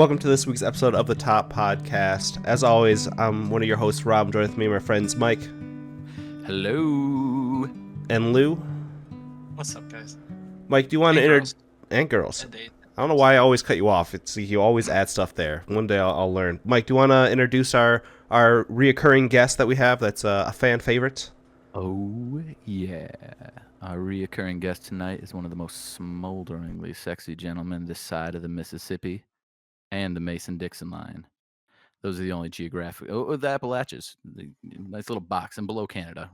Welcome to this week's episode of the Top Podcast. As always, I'm one of your hosts, Rob. I'm joined with me and my friends Mike. Hello. And Lou. What's up, guys? Mike, do you want to girls. And girls. And Dave. I don't know why I always cut you off. You always add stuff there. One day I'll learn. Mike, do you want to introduce our reoccurring guest that we have that's a fan favorite? Oh, yeah. Our reoccurring guest tonight is one of the most smolderingly sexy gentlemen this side of the Mississippi and the Mason-Dixon line. Those are the only geographic... Oh, the Appalachians. The nice little box. And below Canada,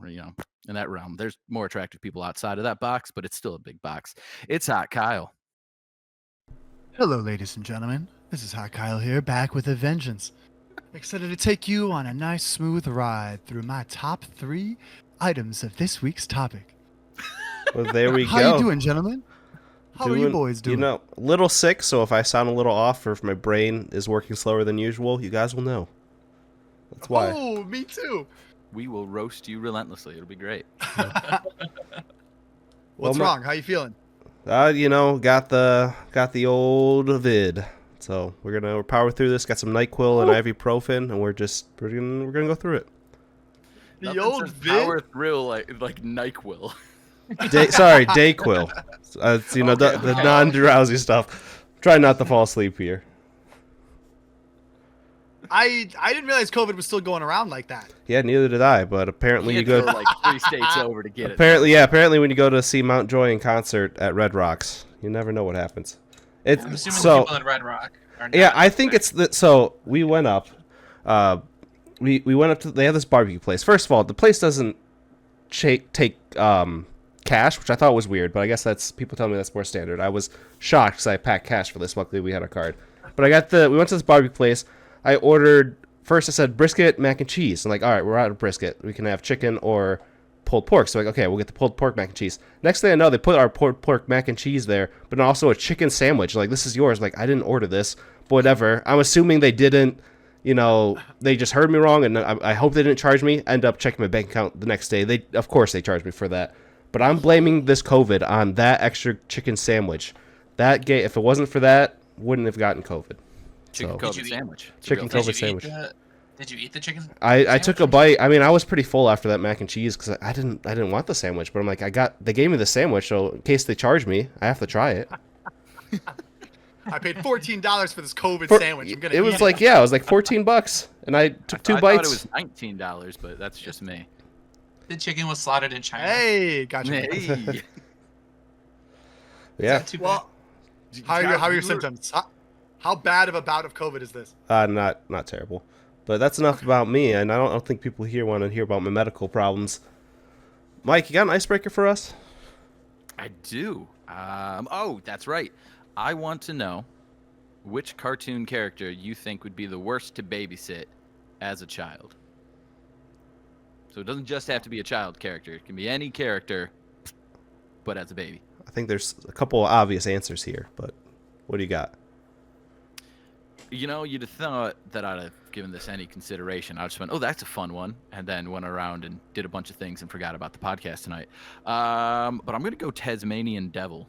in that realm. There's more attractive people outside of that box, but it's still a big box. It's Hot Kyle. Hello, ladies and gentlemen. This is Hot Kyle here, back with a vengeance. Excited to take you on a nice, smooth ride through my top 3 items of this week's topic. Well, there we go. How you doing, gentlemen? How are you boys doing? A little sick, so if I sound a little off or if my brain is working slower than usual, you guys will know. That's why. Oh, me too. We will roast you relentlessly. It'll be great. What's wrong? How you feeling? Got the old vid. So we're power through this. Got some NyQuil and ibuprofen, and we're gonna go through it. The old vid. Power through like NyQuil. Dayquil. It's, the non-drowsy stuff. Try not to fall asleep here. I didn't realize COVID was still going around like that. Yeah, neither did I. But apparently you go like 3 states over to get it. Apparently when you go to see Mount Joy in concert at Red Rocks, you never know what happens. I'm assuming the people at Red Rock are not. Yeah, I think it's that. So we went up. We went up to. They have this barbecue place. First of all, the place doesn't take cash, which I thought was weird, but I guess people tell me that's more standard. I was shocked because I packed cash for this. Luckily, we had a card. But we went to this barbecue place. I ordered, first I said brisket, mac and cheese. I'm like, all right, we're out of brisket. We can have chicken or pulled pork. So okay, we'll get the pulled pork mac and cheese. Next thing I know, they put our pulled pork mac and cheese there, but also a chicken sandwich. Like, this is yours. I'm like, I didn't order this, but whatever. I'm assuming they didn't, they just heard me wrong, and I hope they didn't charge me. End up checking my bank account the next day. Of course they charged me for that. But I'm blaming this COVID on that extra chicken sandwich. If it wasn't for that, wouldn't have gotten COVID. Chicken COVID sandwich. Chicken COVID sandwich. Did you eat the chicken? I took a bite. I mean, I was pretty full after that mac and cheese because I didn't want the sandwich. But I'm like, they gave me the sandwich, so in case they charge me, I have to try it. I paid $14 for this COVID sandwich. It was like $14, and I took 2 bites. I thought it was $19, but that's just me. The chicken was slaughtered in China. Hey, gotcha. Hey. Yeah. Well, how are your symptoms? How bad of a bout of COVID is this? Not terrible. But that's enough about me, and I don't think people here want to hear about my medical problems. Mike, you got an icebreaker for us? I do. Oh, that's right. I want to know which cartoon character you think would be the worst to babysit as a child. So it doesn't just have to be a child character. It can be any character, but as a baby. I think there's a couple of obvious answers here, but what do you got? You'd have thought that I'd have given this any consideration. I just went, oh, that's a fun one, and then went around and did a bunch of things and forgot about the podcast tonight. But I'm going to go Tasmanian Devil.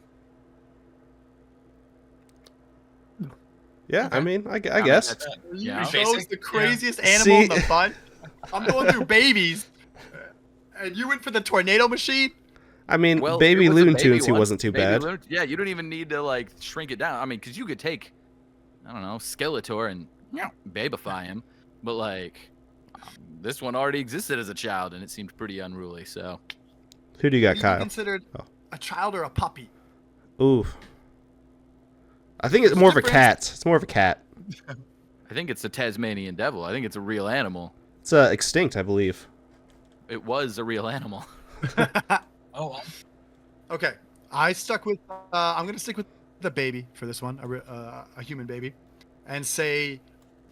Yeah, okay. I mean, I guess. You chose the craziest animal in the fun. I'm going through babies, and you went for the tornado machine? I mean, baby Looney Tunes, he wasn't too bad. Yeah, you don't even need to, shrink it down. I mean, because you could take, I don't know, Skeletor and babify him. But, this one already existed as a child, and it seemed pretty unruly, so. Who do you got, Kyle? Considered a child or a puppy? Ooh. I think it's more of a cat. It's more of a cat. I think it's a Tasmanian Devil. I think it's a real animal. It's extinct, I believe. It was a real animal. Oh, well. Okay. I'm going to stick with the baby for this one, a human baby, and say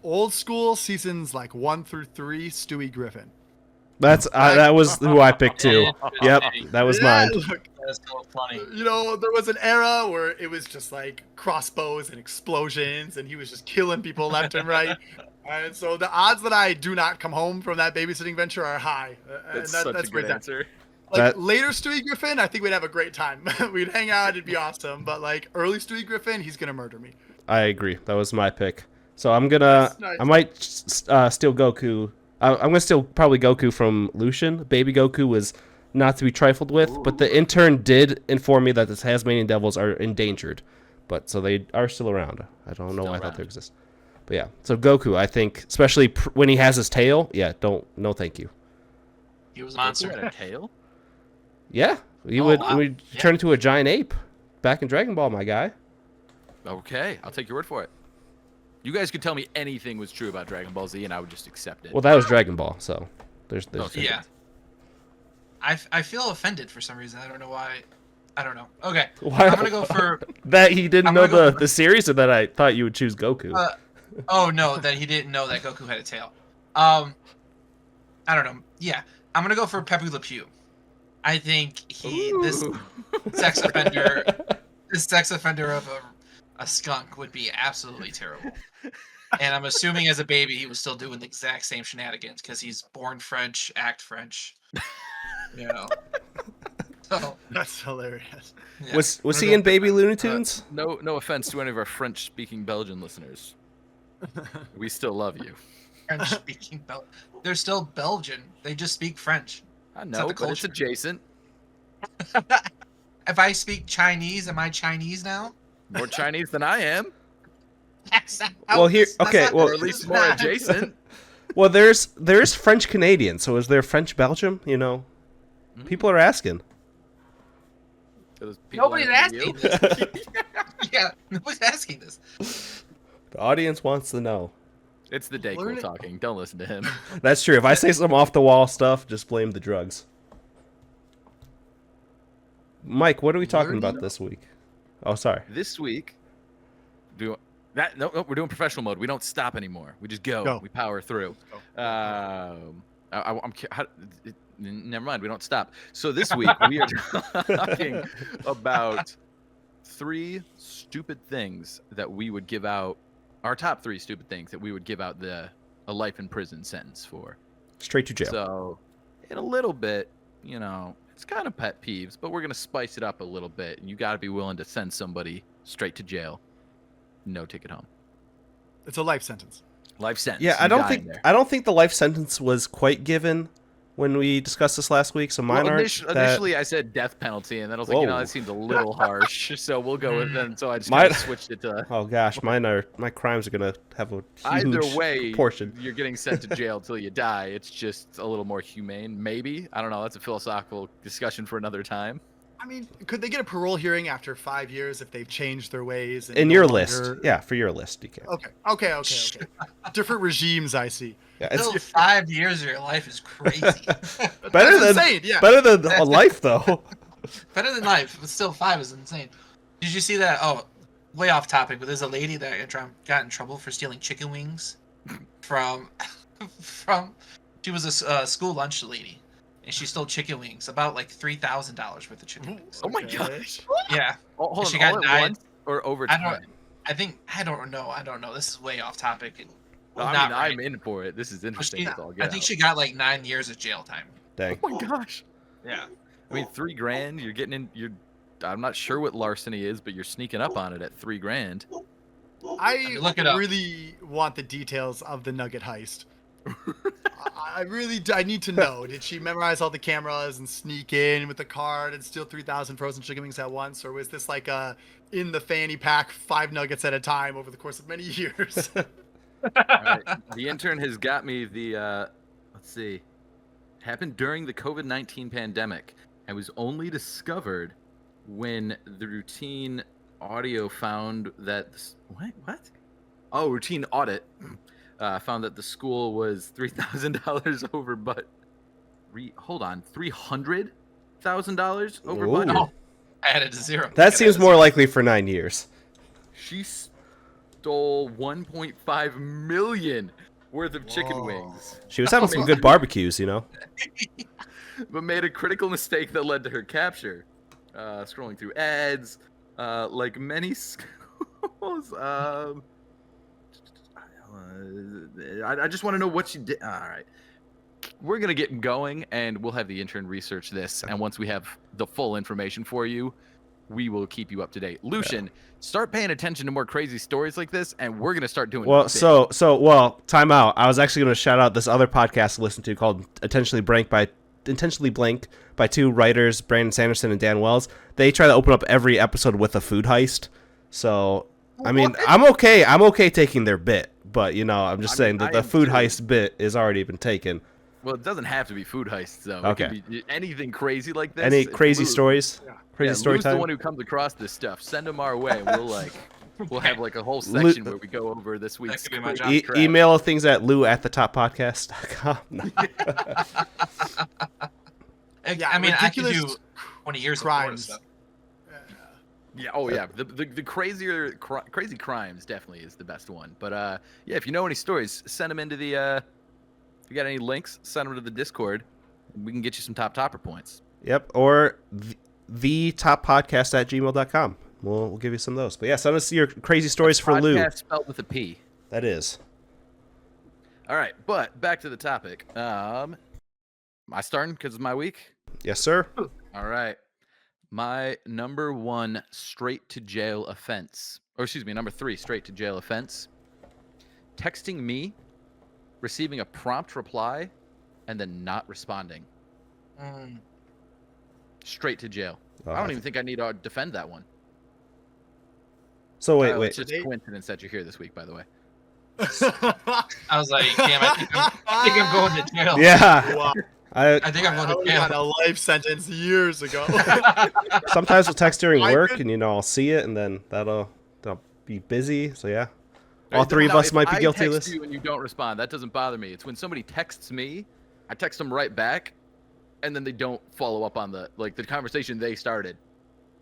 old school seasons 1 through 3, Stewie Griffin. That was who I picked too. Yep, that was mine. Look, that's so funny. There was an era where it was just crossbows and explosions, and he was just killing people left and right. And so the odds that I do not come home from that babysitting venture are high. That's such a good answer. Later Stewie Griffin, I think we'd have a great time. We'd hang out, it'd be awesome. But early Stewie Griffin, he's gonna murder me. I agree. That was my pick. So I'm gonna, Nice. I might steal Goku. I'm gonna steal probably Goku from Lucian. Baby Goku was not to be trifled with, but the intern did inform me that the Tasmanian Devils are endangered. But so they are still around. I don't know Still why I thought around. they exist. But yeah, so Goku, I think, especially when he has his tail, yeah, no, thank you. He was a Goku monster. had a tail? Yeah, he Oh, would wow. we'd Yeah. turn into a giant ape, back in Dragon Ball, my guy. Okay, I'll take your word for it. You guys could tell me anything was true about Dragon Ball Z, and I would just accept it. Well, that was Dragon Ball, so there's Okay. Yeah. I feel offended for some reason. I don't know why. I don't know. Okay. Why- I'm gonna go for. that he didn't I'm know gonna go the series, or that I thought you would choose Goku. Oh no, that he didn't know that Goku had a tail. I don't know. Yeah, I'm gonna go for Pepe Le Pew. I think this Ooh. sex offender, this sex offender of a skunk would be absolutely terrible. And I'm assuming as a baby he was still doing the exact same shenanigans because he's born French, act French. You know. So That's hilarious. yeah. was I'm he gonna in go Baby Looney Tunes? No offense to any of our French-speaking Belgian listeners. We still love you. French speaking They're still Belgian. They just speak French. I not know, the but it's culture. adjacent. If I speak Chinese, am I Chinese now? More Chinese than I am, That's not Well, here- that's okay, not- well- or at least more adjacent. Well, there's French Canadian, so is there French Belgium? You know, people are asking. Those people Nobody's aren't asking you. this. Yeah, nobody's asking this. The audience wants to know. It's the Dayquil Learn it. talking. Don't listen to him. That's true. If I say some off the wall stuff, just blame the drugs. Mike, what are we talking about this week? Oh, sorry. This week, no, we're doing professional mode. We don't stop anymore. We just go. Go. We power through. Never mind. We don't stop. So this week we are talking about 3 stupid things that we would give out. Our top 3 stupid things that we would give out a life in prison sentence for. Straight to jail. So, in a little bit, it's kind of pet peeves, but we're gonna spice it up a little bit. You got to be willing to send somebody straight to jail, no ticket home, It's a life sentence. life sentence. Yeah, You die in there. I don't think the life sentence was quite given when we discussed this last week. So mine Well, aren't. initially, I said death penalty, and then I was like, Whoa. that seems a little harsh. So we'll go with them. So I just Mine- kinda switched it to. Oh gosh, my crimes are gonna have a huge Either way, proportion. you're getting sent to jail till you die. It's just a little more humane, maybe. I don't know. That's a philosophical discussion for another time. I mean, could they get a parole hearing after 5 years if they've changed their ways? And In no your longer- list, yeah, for your list, you can. Okay. Different regimes, I see. Yeah, it's Still 5 years of your life is crazy. better That's than insane, yeah. better than a life though. Better than life, but still 5 is insane. Did you see that? Oh, way off topic, but there's a lady that got in trouble for stealing chicken wings from she was a school lunch lady, and she stole chicken wings, about like $3,000 worth of chicken wings. Oh my Okay. gosh. Yeah, Oh, hold She on, got all at nine- once or over I time? I don't know. This is way off topic. And, I mean, not I'm right. in for it. This is But interesting. she- That's all I get think out. she got like 9 years of jail time. Dang. Oh my gosh. Yeah. I mean, $3,000. You're getting in. I'm not sure what larceny is, but you're sneaking up on it at $3,000. I look it up. really want the details of the nugget heist. I really I need to know. Did she memorize all the cameras and sneak in with the card and steal 3,000 frozen chicken wings at once, or was this like in the fanny pack 5 nuggets at a time over the course of many years? All right. The intern has got me the. Let's see. Happened during the COVID-19 pandemic and was only discovered when the routine audio found that. What? Oh, routine audit found that the school was $3,000 over budget. Hold on, $300,000 over Ooh. budget. Oh, I added a 0. That I seems added a more 0. likely for 9 years. She stole 1.5 million worth of chicken Whoa. wings, She was having some good barbecues, you know. but made a critical mistake that led to her capture. Scrolling through ads, like many schools. I just want to know what she did. All right. We're going to get going, and we'll have the intern research this. And once we have the full information for you, we will keep you up to date. Lucian, start paying attention to more crazy stories like this, and we're gonna start doing. Well, bits. well, time out. I was actually going to shout out this other podcast I listened to called Intentionally Blank by two writers, Brandon Sanderson and Dan Wells. They try to open up every episode with a food heist. So, I mean, I'm okay taking their bit, but I'm just saying that the food heist bit is already been taken. Well, it doesn't have to be food heists though. Okay. It could be anything crazy like this. Any If crazy Lou- stories? Yeah. Crazy story Lou's the time? one who comes across this stuff. Send them our way. And we'll have like a whole section where we go over this week's. could be my crazy job. crap. Email things at lou@thetop.podcast.com. Yeah, I mean, I could do ridiculous 20 years crimes. Of Yeah. Oh yeah. The crazy crimes definitely is the best one. But yeah, if you know any stories, send them into the. If you got any links, send them to the Discord. And we can get you some topper points. Yep, or the toppodcast@gmail.com. We'll give you some of those. But yeah, send us your crazy stories for Lou. Podcast spelled with a P. That is. All right, but back to the topic. Am I starting because it's my week? Yes, sir. All right. My number 1 straight to jail offense, or excuse me, number 3 straight to jail offense, texting me, receiving a prompt reply, and then not responding. Straight to jail. I don't even think I need to defend that one. So It's wait. just a coincidence that you're here this week, by the way. I was like, damn, I think I'm going to jail. Yeah. Wow. I think I'm I going would to have jail. had a life sentence years ago. Sometimes we'll text during I work, could- and I'll see it, and then that'll be busy. So yeah, all Right, three of now, us if might be I guilty of text this. you and you don't respond, that doesn't bother me. It's when somebody texts me, I text them right back, and then they don't follow up on the conversation they started.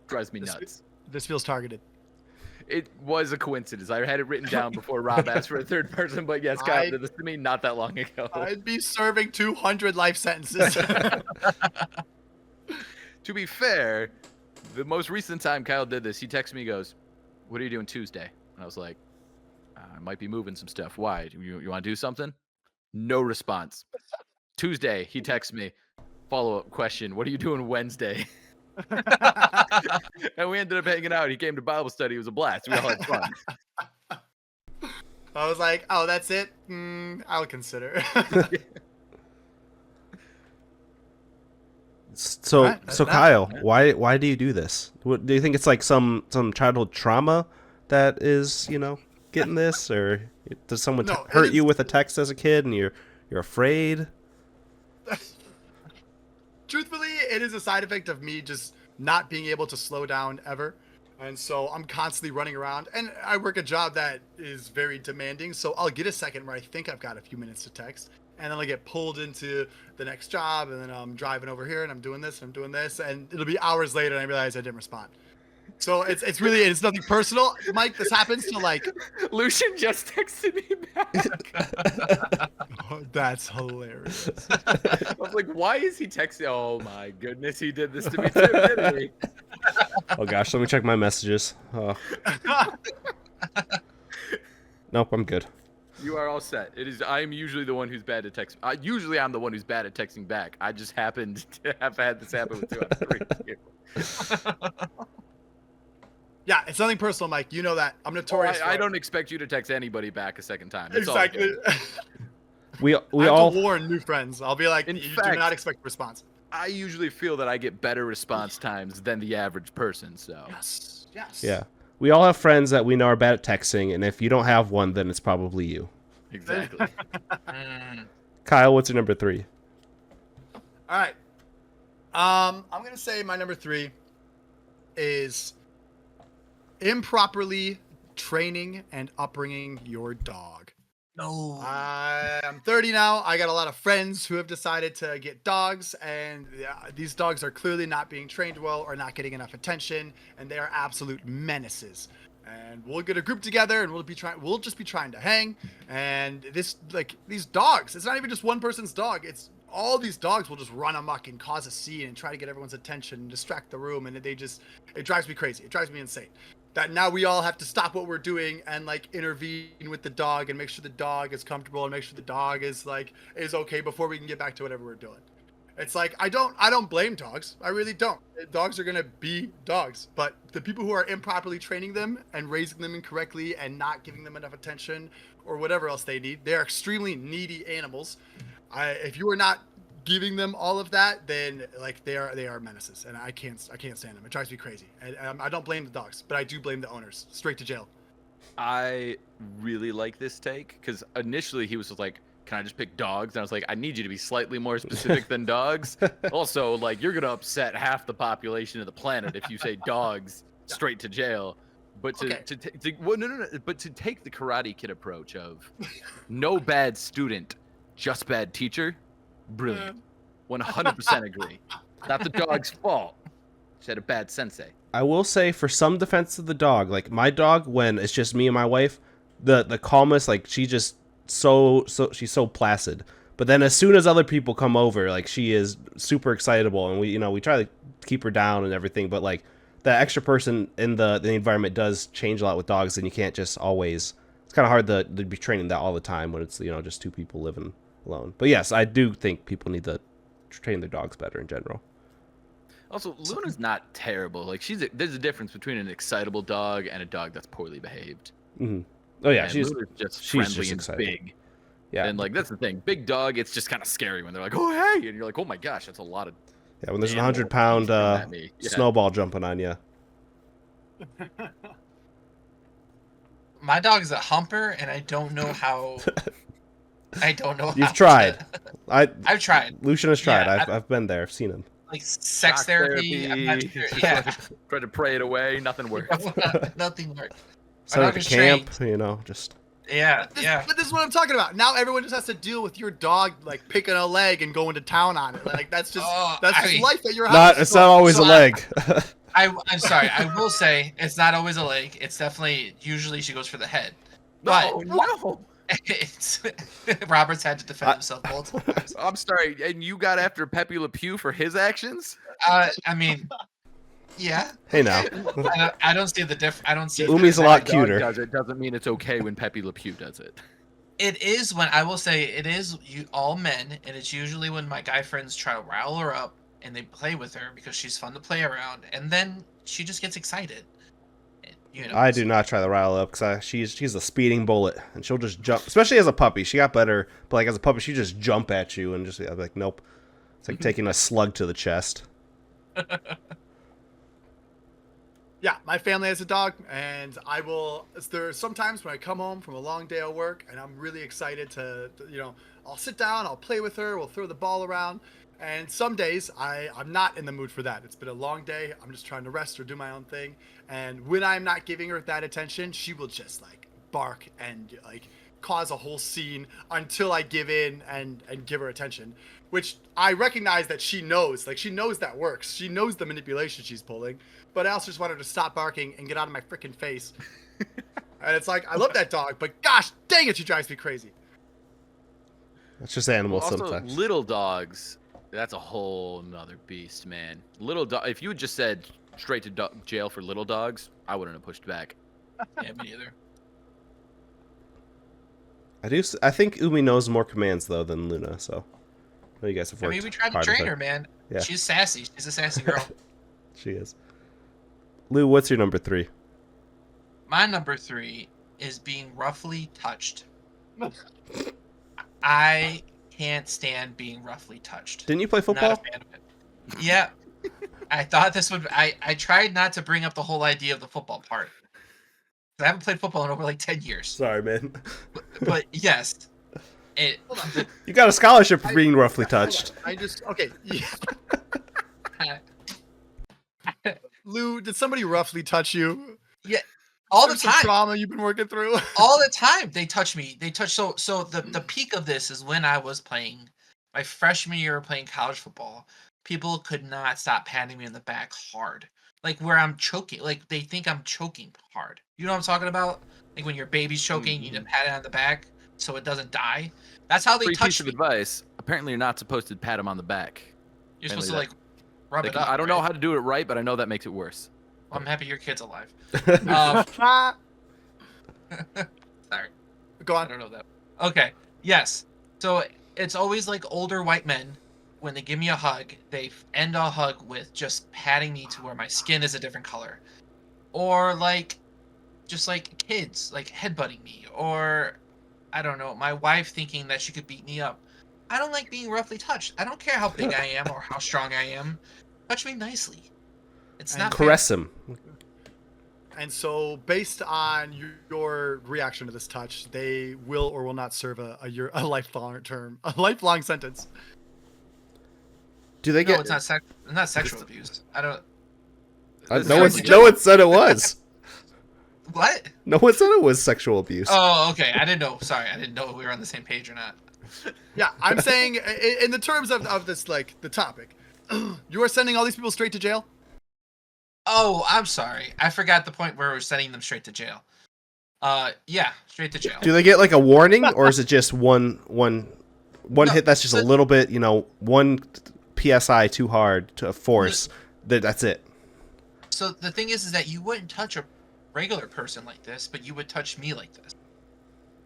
Drives me nuts. This feels targeted. It was a coincidence. I had it written down before Rob asked for a third person, but yes, Kyle I- did this to me not that long ago. I'd be serving 200 life sentences. To be fair, the most recent time Kyle did this, he texted me, he goes, "What are you doing Tuesday?" And I was like, "I might be moving some stuff. Why? You want to do something?" No response. Tuesday, he texts me, follow-up question, "What are you doing Wednesday?" And we ended up hanging out. He came to Bible study. It was a blast. We all had fun. I was like, oh, that's it? I'll consider. So Alright, that's that. Kyle, why do you do this? Do you think it's like some childhood trauma that is getting this, or does someone No, it hurt is- you with a text as a kid and you're afraid? Truthfully, it is a side effect of me just not being able to slow down ever. And so I'm constantly running around, and I work a job that is very demanding. So I'll get a second where I think I've got a few minutes to text, and then I get pulled into the next job, and then I'm driving over here and I'm doing this and I'm doing this, and it'll be hours later and I realize I didn't respond. So it's nothing personal, Mike. This happens to like. Lucian just texted me back. Oh, that's hilarious. I was like, why is he texting? Oh my goodness, he did this to me too, didn't he? Oh gosh, let me check my messages. Oh. Nope, I'm good. You are all set. I'm usually the one who's bad at text. Usually I'm the one who's bad at texting back. I just happened to have had this happen with 2 out of 3. Yeah, it's nothing personal, Mike. You know that. I'm notorious. I don't expect you to text anybody back a second time. It's all Exactly. good. We I have all to warn new friends. I'll be like, In you fact- do not expect a response. I usually feel that I get better response times than the average person. So Yes. Yes. yeah. We all have friends that we know are bad at texting, and if you don't have one, then it's probably you. exactly. Kyle, what's your number 3? All right. I'm gonna say my number 3 is improperly training and upbringing your dog. No. I'm 30 now. I got a lot of friends who have decided to get dogs, and these dogs are clearly not being trained well or not getting enough attention, and they are absolute menaces. And we'll get a group together, and we'll just be trying to hang. And these dogs, it's not even just one person's dog. It's all these dogs will just run amok and cause a scene and try to get everyone's attention and distract the room, and it drives me crazy. It drives me insane. That now we all have to stop what we're doing and intervene with the dog and make sure the dog is comfortable and make sure the dog is okay before we can get back to whatever we're doing. It's like I don't blame dogs. I really don't. Dogs are gonna be dogs, but the people who are improperly training them and raising them incorrectly and not giving them enough attention or whatever else they need, they're extremely needy animals. If you are not giving them all of that, then like they are menaces, and I can't stand them. It drives me crazy. And I don't blame the dogs, but I do blame the owners. Straight to jail. I really like this take because initially he was just like, "Can I just pick dogs?" And I was like, "I need you to be slightly more specific than dogs." Also, like you're gonna upset half the population of the planet if you say dogs straight to jail. But but to take the Karate Kid approach of no bad student, just bad teacher, brilliant. 100% agree. Not the dog's fault. She had a bad sensei. I will say, for some defense of the dog, like my dog, when it's just me and my wife, the calmest, like she just she's so placid. But then as soon as other people come over, like she is super excitable, and we try to keep her down and everything. But like that extra person in the environment does change a lot with dogs, and you can't just always. It's kind of hard to be training that all the time when it's just two people living alone. But yes, I do think people need to train their dogs better in general. Also, Luna's not terrible. Like there's a difference between an excitable dog and a dog that's poorly behaved. Mm-hmm. Oh yeah, and she's Luna's just she's friendly just and excited. big. Yeah, And like that's the thing. Big dog, it's just kind of scary when they're like, "Oh hey," and you're like, "Oh my gosh, that's a lot of." yeah. When there's an animal 100-pound coming at me. Yeah. snowball jumping on you. My dog is a humper, and I don't know how. I don't know. You've how tried. to- I've tried. Lucian has tried. Yeah, I've been there. I've seen him. Like sex Shock therapy. I'm not sure. Yeah, Tried to pray it away, nothing worked. nothing worked. So dog at the is camp, trained. just Yeah, yeah. But this is what I'm talking about. Now everyone just has to deal with your dog like picking a leg and going to town on it. Like that's just life at your house. it's not always a so leg. I'm sorry. I will say it's not always a leg. It's definitely usually she goes for the head. But No. it's Robert's had to defend himself multiple times. I'm sorry, and you got after Pepe Le Pew for his actions? I mean, yeah. Hey now, I don't see the difference. I don't see. Umi's a lot Dog cuter. does it doesn't mean it's okay when Pepe Le Pew does it. It is when I will say it is all men, and it's usually when my guy friends try to rile her up and they play with her because she's fun to play around, and then she just gets excited. I do not try to rile up because she's a speeding bullet, and she'll just jump. Especially as a puppy, she got better, but like as a puppy, she just jump at you and just I'm like, nope. It's like taking a slug to the chest. Yeah, my family has a dog, and there's sometimes when I come home from a long day of work and I'm really excited to I'll sit down, I'll play with her, we'll throw the ball around, and some days I'm not in the mood for that. It's been a long day, I'm just trying to rest or do my own thing, and when I'm not giving her that attention, she will just like bark and like cause a whole scene until I give in and give her attention, which I recognize that she knows that works. She knows the manipulation she's pulling, but I also just want her to stop barking and get out of my freaking face. And it's like, I love that dog, but gosh dang it, she drives me crazy. That's just animals Also, sometimes. little dogs, that's a whole nother beast, man. Little dog. If you had just said straight to jail for little dogs, I wouldn't have pushed back. Yeah, me either. I think Umi knows more commands though than Luna, so I know you guys have I worked. mean, we tried to hard with train her, man. Yeah. She's sassy. She's a sassy girl. She is. Lou, what's your number 3? My number 3 is being roughly touched. I can't stand being roughly touched. Didn't you play Not football? a fan of it. Yeah. I thought this would. I tried not to bring up the whole idea of the football part. I haven't played football in over like 10 years. Sorry, man. But yes, it. You got a scholarship for being roughly touched. Okay. Yeah. Lou, did somebody roughly touch you? All the There's some time. trauma you've been working through. All the time they touch me. They touch. So the peak of this is when I was playing my freshman year of playing college football. People could not stop patting me in the back hard, like where I'm choking. Like they think I'm choking hard. You know what I'm talking about? Like when your baby's choking, you need to pat it on the back so it doesn't die. That's how they Free touch piece of me. advice. Apparently, you're not supposed to pat him on the back. You're supposed to Apparently like rub it up. I don't know right? how to do it right, but I know that makes it worse. Well, I'm happy your kid's alive. Ah, Sorry. Go I on. don't know that. Okay. Yes. So it's always like older white men when they give me a hug, they end a hug with just patting me to where my skin is a different color, or like just like kids like headbutting me, or I don't know, my wife thinking that she could beat me up. I don't like being roughly touched. I don't care how big I am or how strong I am. Touch me nicely. It's And not fair. Caress him. And so, based on your reaction to this touch, they will or will not serve a lifelong term, a lifelong sentence. Do they No, get? it's not sexual abuse. I don't. No one said it was. What? No one said it was sexual abuse. Oh, okay. I didn't know. Sorry, I didn't know if we were on the same page or not. Yeah, I'm saying in the terms of this, like the topic, you are sending all these people straight to jail. Oh, I'm sorry. I forgot the point where we're sending them straight to jail. Yeah, straight to jail. Do they get like a warning, or is it just one No, hit that's just a so- little bit, one psi too hard to force? That's it. So the thing is that you wouldn't touch a regular person like this, but you would touch me like this.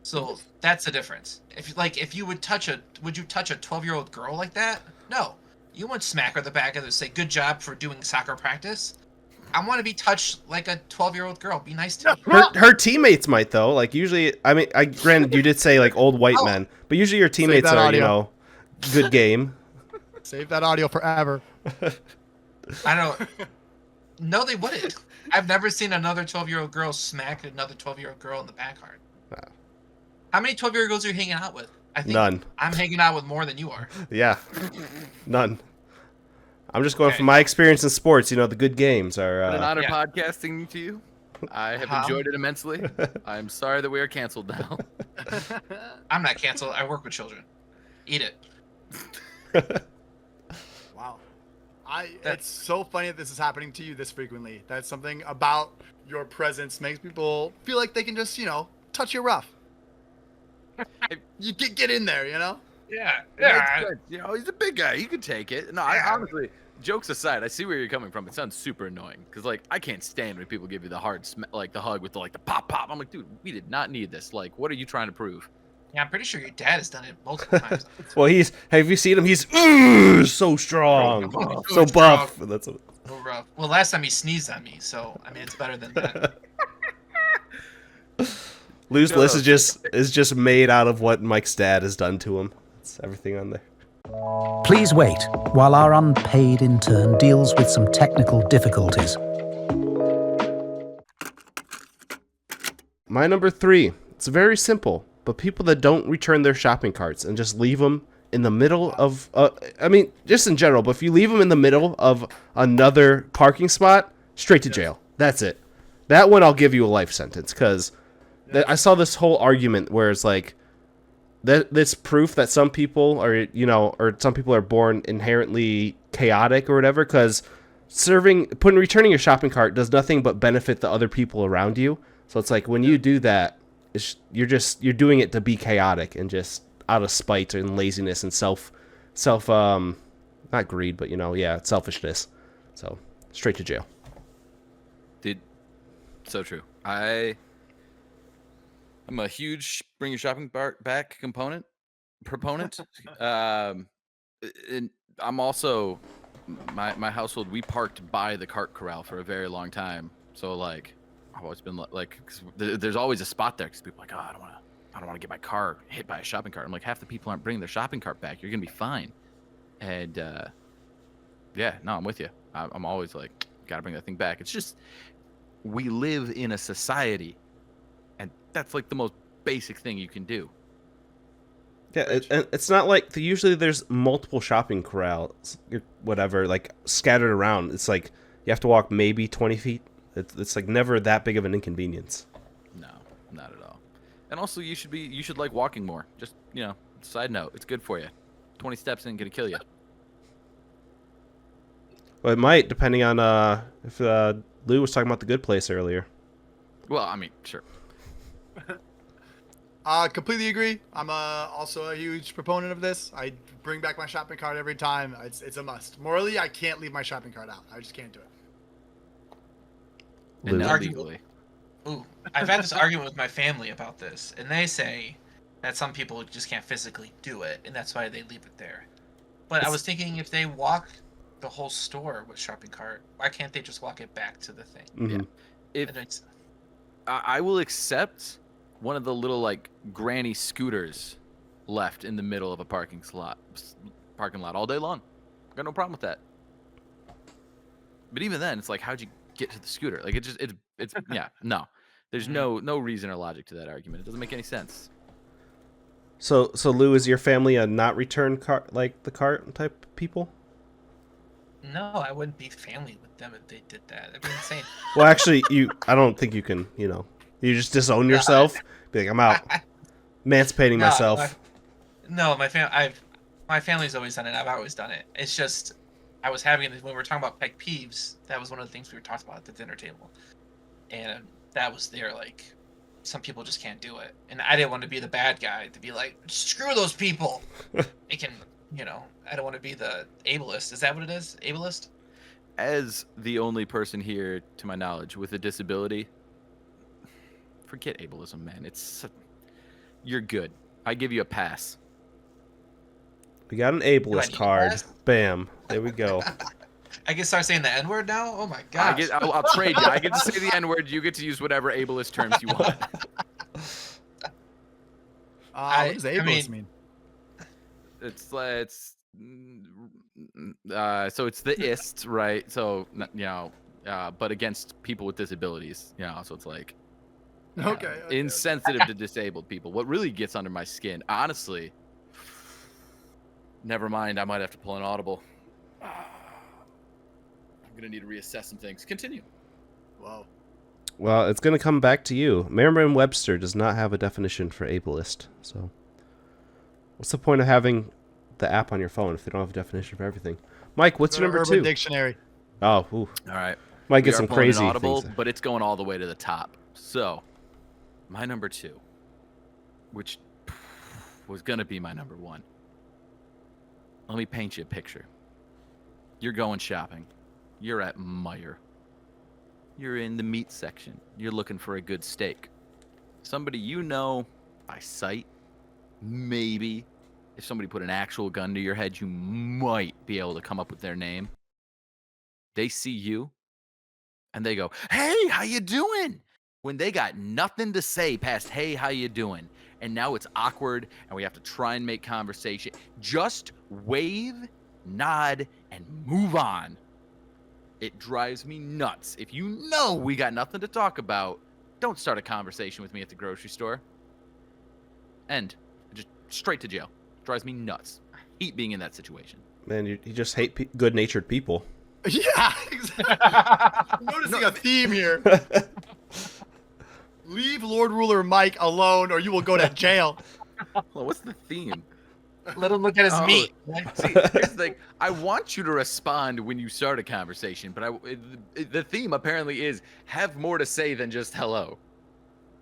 So that's the difference. If you would touch would you touch a 12-year-old girl like that? No. You wouldn't smack her in the back and say, "Good job for doing soccer practice." I want to be touched like a 12-year-old girl. Be nice to me. Her teammates might though. Like usually, I mean, granted you did say like old white Oh. men, but usually your teammates that are audio. good game. Save that audio forever. I don't. No, they wouldn't. I've never seen another 12-year-old girl smack another 12-year-old girl in the back hard. Wow. How many 12-year-old girls are you hanging out with? I think None. I'm hanging out with more than you are. Yeah, none. I'm just going Okay. from my experience in sports. The good games are. What an honor Yeah. podcasting to you. I have Huh? enjoyed it immensely. I'm sorry that we are canceled now. I'm not canceled. I work with children. Eat it. Wow. It's so funny that this is happening to you this frequently. That's something about your presence makes people feel like they can just, touch you rough. You get in there, Yeah. It's good. He's a big guy. He could take it. No, I honestly, jokes aside, I see where you're coming from. It sounds super annoying because, like, I can't stand when people give you the hard, the hug with the pop pop. I'm like, dude, we did not need this. Like, what are you trying to prove? Yeah, I'm pretty sure your dad has done it multiple times. Well, have you seen him? He's so strong, Oh, so buff. That's what, So rough. Well, last time he sneezed on me, so I mean it's better than that. Lou's No, list no. is just made out of what Mike's dad has done to him. It's everything on there. Please wait while our unpaid intern deals with some technical difficulties. My number 3. It's very simple, but people that don't return their shopping carts and just leave them in the middle of, just in general, but if you leave them in the middle of another parking spot, straight to jail. That's it. That one I'll give you a life sentence, because I saw this whole argument where it's like, this proof that some people are, or some people are born inherently chaotic or whatever, because returning your shopping cart does nothing but benefit the other people around you. So it's like when you do that, you're doing it to be chaotic and just out of spite and laziness and not greed, but selfishness. So straight to jail. Dude, so true. I'm a huge bring your shopping cart back proponent. And I'm also my household. We parked by the cart corral for a very long time. So like, I've always been like, 'cause there's always a spot there because people are like, oh, I don't want to get my car hit by a shopping cart. I'm like, half the people aren't bringing their shopping cart back. You're gonna be fine. And yeah, no, I'm with you. I'm always like, gotta bring that thing back. It's just we live in a society, and that's like the most basic thing you can do. Yeah, and it's not like usually there's multiple shopping corrals, or whatever, like scattered around. It's like you have to walk maybe 20 feet. It's like never that big of an inconvenience. No, not at all. And also, you should like walking more. Just side note, it's good for you. 20 steps ain't gonna kill you. Well, it might, depending on if Lou was talking about the good place earlier. Well, I mean, sure. Completely agree. I'm also a huge proponent of this. I bring back my shopping cart every time. It's a must. Morally, I can't leave my shopping cart out. I just can't do it. And Lou. not Argu- legally. Ooh, I've had this argument with my family about this, and they say that some people just can't physically do it, and that's why they leave it there. But I was thinking if they walk the whole store with shopping cart, why can't they just walk it back to the thing? Mhm. If It makes- I will accept one of the little like granny scooters left in the middle of a parking lot all day long. Got no problem with that. But even then, it's like, how'd you get to the scooter? Like it's yeah, no. There's no reason or logic to that argument. It doesn't make any sense. So Lou, is your family a not return cart like the cart type people? No, I wouldn't be family with them if they did that. That'd be insane. Well, actually, I don't think you can. You just disown yourself. Be like, I'm out, emancipating No, myself. No, my family's always done it. I've always done it. It's just I was having when we were talking about pet peeves. That was one of the things we were talking about at the dinner table, and that was there. Like some people just can't do it, and I didn't want to be the bad guy to be like, screw those people. It can, I don't want to be the ableist. Is that what it is? Ableist? As the only person here, to my knowledge, with a disability, forget ableism, man. You're good. I give you a pass. We got an Do I ableist need a card. pass? Bam. There we go. I can start saying the N word now. Oh my gosh. I'll trade you. I get to say the N word. You get to use whatever ableist terms you want. What does ableist mean? So it's the ist, right? So but against people with disabilities, so it's like Okay. insensitive to disabled people. What really gets under my skin, honestly. Never mind, I might have to pull an audible. I'm gonna need to reassess some things. Continue. Whoa. Well, it's going to come back to you. Merriam-Webster does not have a definition for ableist. So, what's the point of having the app on your phone if they don't have a definition for everything? Mike, what's your number Urban 2? Dictionary. Oh, ooh. All right. Might We get are some pulling an crazy audible, things. but it's going all the way to the top. So, my number 2, which was gonna be my number 1. Let me paint you a picture. You're going shopping. You're at Meijer. You're in the meat section. You're looking for a good steak. Somebody you know by sight, maybe. If somebody put an actual gun to your head, you might be able to come up with their name. They see you, and they go, "Hey, how you doing?" When they got nothing to say past, "Hey, how you doing?" And now it's awkward, and we have to try and make conversation. Just wave, nod, and move on. It drives me nuts. If you know we got nothing to talk about, don't start a conversation with me at the grocery store. And just straight to jail. Drives me nuts. Hate being in that situation. Man, you just hate good-natured people. Yeah, exactly. I'm noticing a theme here. Leave Lord Ruler Mike alone, or you will go to jail. Well, what's the theme? Let him look at his Oh, meat. See, here's the thing. I want you to respond when you start a conversation, but the theme apparently is have more to say than just hello.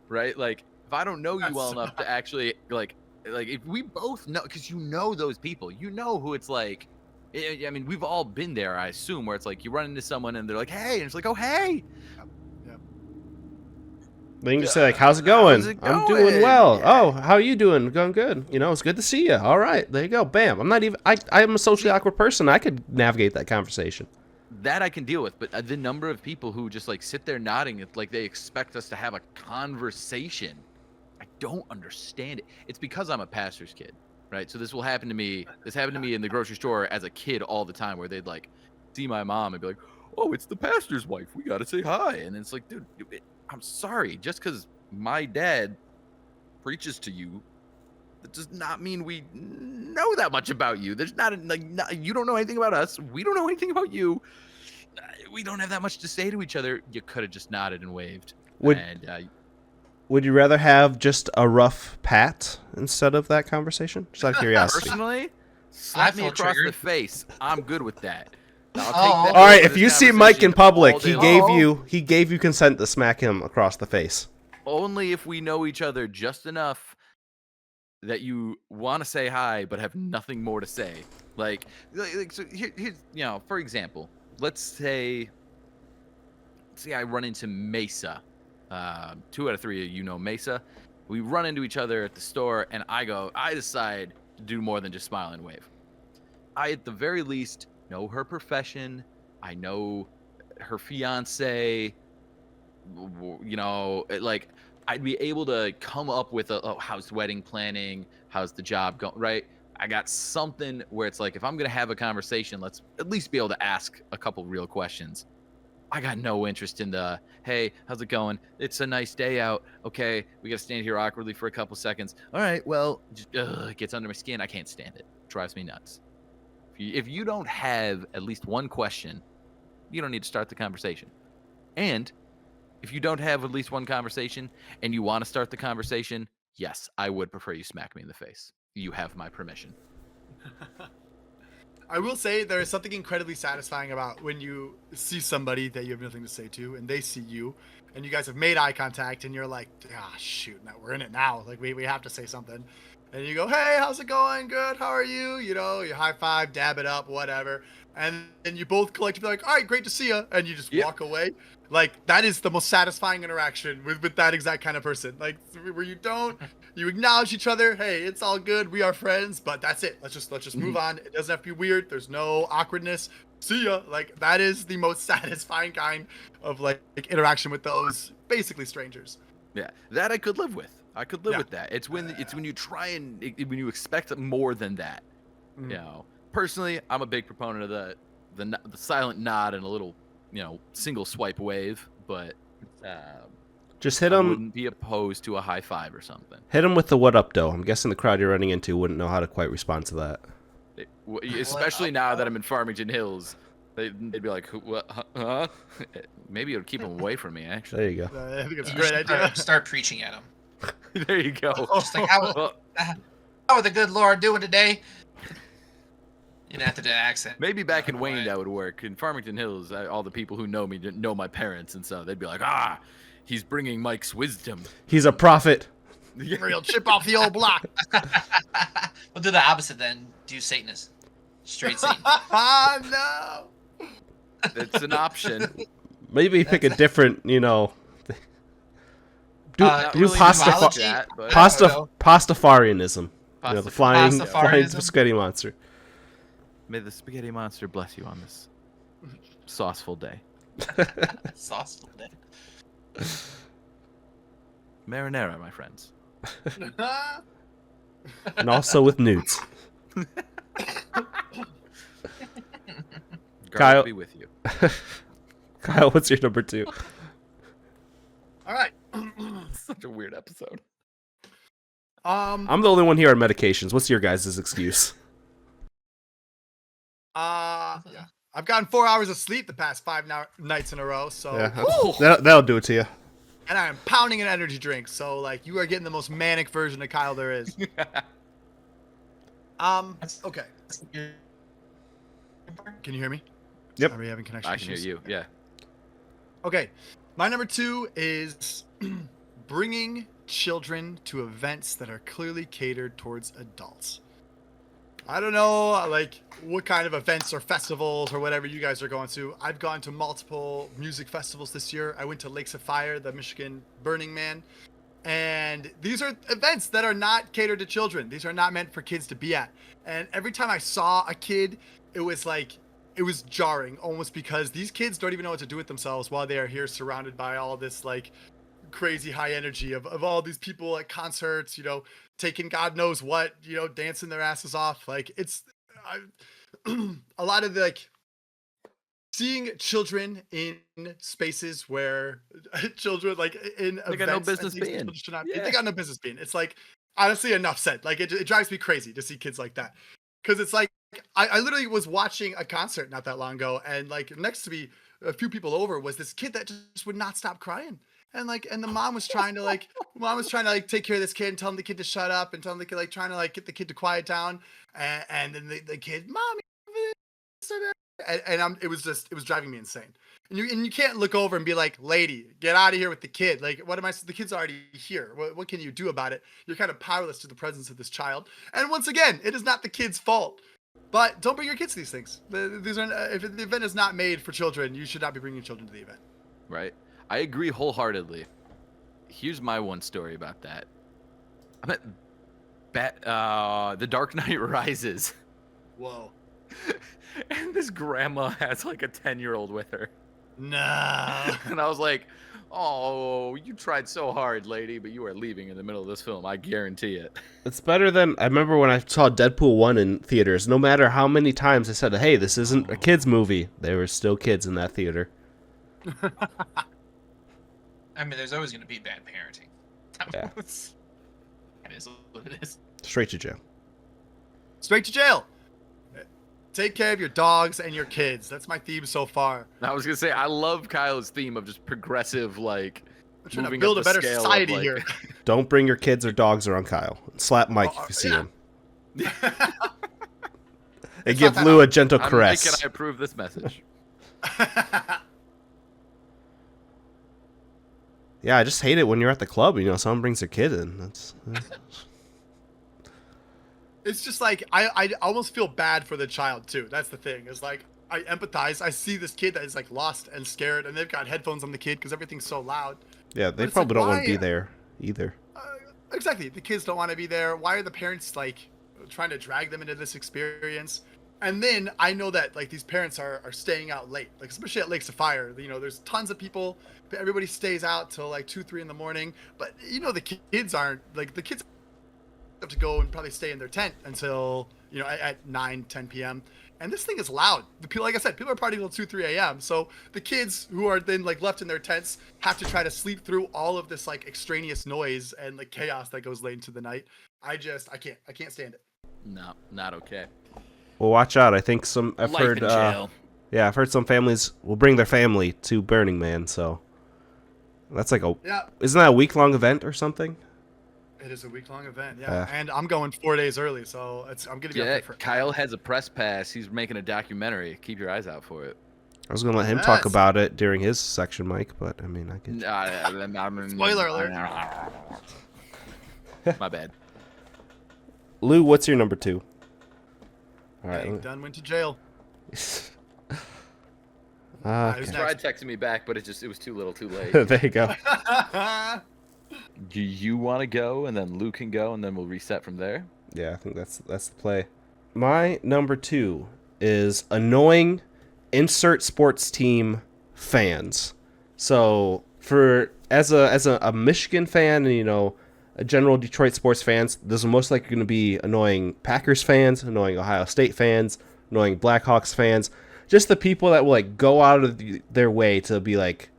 Right? Like, if I don't know you well enough to actually, like if we both know, because you know those people, you know who it's like. I mean, we've all been there, I assume, where it's like you run into someone and they're like, "Hey," and it's like, "Oh, hey." Then you can just say, like, how's it going? How's it I'm going? doing well. Yeah. Oh, how are you doing? Going good. It's good to see you. All right. There you go. Bam. I'm not even, I'm a socially awkward person. I could navigate that conversation. That I can deal with, but the number of people who just like sit there nodding, it's like they expect us to have a conversation. I don't understand it. It's because I'm a pastor's kid, right? So this will happen to me. This happened to me in the grocery store as a kid all the time, where they'd like see my mom and be like, "Oh, it's the pastor's wife. We gotta say hi." And it's like, dude, I'm sorry. Just because my dad preaches to you, that does not mean we know that much about you. There's not you don't know anything about us. We don't know anything about you. We don't have that much to say to each other. You could have just nodded and waved. Would you rather have just a rough pat instead of that conversation? Just out of curiosity. Personally, slap me feel across the triggered. face. I'm good with that. I'll take Oh. that All right, over if this you see Mike in conversation public, all day he long. gave you consent to smack him across the face. Only if we know each other just enough that you want to say hi but have nothing more to say. Like so here's for example, let's say I run into Mesa. 2 out of 3 of you know Mesa. We run into each other at the store, and I decide to do more than just smile and wave. I at the very least know her profession. I know her fiance. Like I'd be able to come up with how's wedding planning, how's the job going, right? I got something where it's like if I'm gonna have a conversation, let's at least be able to ask a couple real questions. I got no interest in the hey, how's it going? It's a nice day out. Okay, we gotta stand here awkwardly for a couple seconds. All right, well, it gets under my skin. I can't stand it. Drives me nuts. If you don't have at least one question, you don't need to start the conversation. And if you don't have at least one conversation and you want to start the conversation, yes, I would prefer you smack me in the face. You have my permission. I will say there is something incredibly satisfying about when you see somebody that you have nothing to say to, and they see you, and you guys have made eye contact, and you're like, shoot, now we're in it now. Like we have to say something, and you go, hey, how's it going? Good. How are you? You know, you high five, dab it up, whatever, and then you both collectively like, all right, great to see you, and you just walk away. Like that is the most satisfying interaction with that exact kind of person. Like where you acknowledge each other. Hey, it's all good. We are friends, but that's it. Let's just move on. It doesn't have to be weird. There's no awkwardness. See ya. Like that is the most satisfying kind of like interaction with those basically strangers. Yeah, that I could live with. I could live with that. It's when you try and when you expect more than that. You know, personally, I'm a big proponent of the silent nod and a little, single swipe wave, but Just hit I him. wouldn't be opposed to a high five or something. Hit him with the what up, though. I'm guessing the crowd you're running into wouldn't know how to quite respond to that. Especially now that I'm in Farmington Hills, they'd be like, "What? Huh?" Maybe it would keep them away from me. Actually, There you go. I think it's a You great should idea. start preaching at him. there you go. Just like, how would the good Lord doing today? You know, after the accent. Maybe back in Wayne that would work. In Farmington Hills, all the people who know me didn't know my parents, and so they'd be like, he's bringing Mike's wisdom. He's a prophet. Real chip off the old block. We'll do the opposite then. Do Satanist. Straight Satan. No. It's an option. Maybe pick a different, do Not really pasta that, but- Pastafarianism. The flying Pastafarianism? spaghetti monster. May the spaghetti monster bless you on this sauceful day. Sauceful day. Marinara, my friends. And also with nudes. God Kyle- be with you. Kyle, what's your number 2? All right. Such a weird episode. I'm the only one here on medications. What's your guys' excuse? Yeah. I've gotten 4 hours of sleep the past 5 nights in a row, so That'll do it to you. and I am pounding an energy drink, so like you are getting the most manic version of Kyle there is. Okay. Can you hear me? Yep. Are we having connection I can hear issues? you. Yeah. Okay. My number 2 is bringing children to events that are clearly catered towards adults. I don't know, like, what kind of events or festivals or whatever you guys are going to. I've gone to multiple music festivals this year. I went to Lakes of Fire, the Michigan Burning Man. And these are events that are not catered to children. These are not meant for kids to be at. And every time I saw a kid, it was jarring almost, because these kids don't even know what to do with themselves while they are here surrounded by all this like crazy high energy of all these people at concerts, taking God knows what, dancing their asses off. Like a lot of like seeing children in spaces where children like in They got no events and business things being. should not- Yeah. They got no business being. It's like, honestly, enough said. Like it drives me crazy to see kids like that, because it's like I literally was watching a concert not that long ago, and like next to me, a few people over, was this kid that just would not stop crying. And the mom was trying to take care of this kid and tell the kid to shut up and tell the kid, like, trying to like get the kid to quiet down. And then the kid, mommy, it was driving me insane. And you can't look over and be like, lady, get out of here with the kid. Like, the kid's already here. What can you do about it? You're kind of powerless to the presence of this child. And once again, it is not the kid's fault. But don't bring your kids to these things. If the event is not made for children, you should not be bringing children to the event. Right. I agree wholeheartedly. Here's my one story about that. I'm at The Dark Knight Rises. Whoa. And this grandma has like a 10-year-old with her. No. And I was like, oh, you tried so hard, lady, but you are leaving in the middle of this film. I guarantee it. It's better than I remember when I saw Deadpool 1 in theaters. No matter how many times I said, "Hey, this isn't a kids movie," there were still kids in that theater. I mean, there's always going to be bad parenting. Yeah. It is what it is. Straight to jail. Straight to jail. Take care of your dogs and your kids. That's my theme so far. I was gonna say I love Kyle's theme of just progressive, like I'm trying to moving build up a better the scale society of, like, here. Don't bring your kids or dogs around Kyle. Slap Mike if you see yeah. him. And It's give not that Lou a hard. gentle I'm caress. thinking I approve this message. Yeah, I just hate it when you're at the club. Someone brings their kid in. That's It's just like I almost feel bad for the child too. That's the thing. Is like I empathize. I see this kid that is like lost and scared, and they've got headphones on the kid because everything's so loud. yeah. They it's probably like, don't want to why- be there either. Exactly. The kids don't want to be there. Why are the parents like trying to drag them into this experience? And then I know that like these parents are staying out late, like especially at Lakes of Fire. There's tons of people. Everybody stays out till like 2, 3 in the morning. But the kids aren't like the kids have to go and probably stay in their tent until at 9, 10 p.m. And this thing is loud. The people, like I said, people are partying till 2, 3 a.m. So the kids who are then like left in their tents have to try to sleep through all of this like extraneous noise and like chaos that goes late into the night. I can't stand it. No, not okay. Well, watch out. I think I've Life heard. in jail. Yeah, I've heard some families will bring their family to Burning Man. So that's like Yeah, isn't that a week-long event or something? it is a week-long event. Yeah. Yeah, and I'm going 4 days early, so I'm gonna be up Yeah, there for Kyle has a press pass. He's making a documentary. Keep your eyes out for it. I was gonna let him talk Yes. about it during his section, Mike. But I mean, I get you. Spoiler alert. My bad. Lou, what's your number 2? All right. Getting done went to jail. Okay. Who's Tried texting me back, but it was too little, too late. There you go. Do you want to go, and then Lou can go, and then we'll reset from there? Yeah, I think that's the play. My number 2 is annoying insert sports team fans. So as a Michigan fan and a general Detroit sports fans, those are most likely going to be annoying Packers fans, annoying Ohio State fans, annoying Blackhawks fans, just the people that will like go out of their way to be like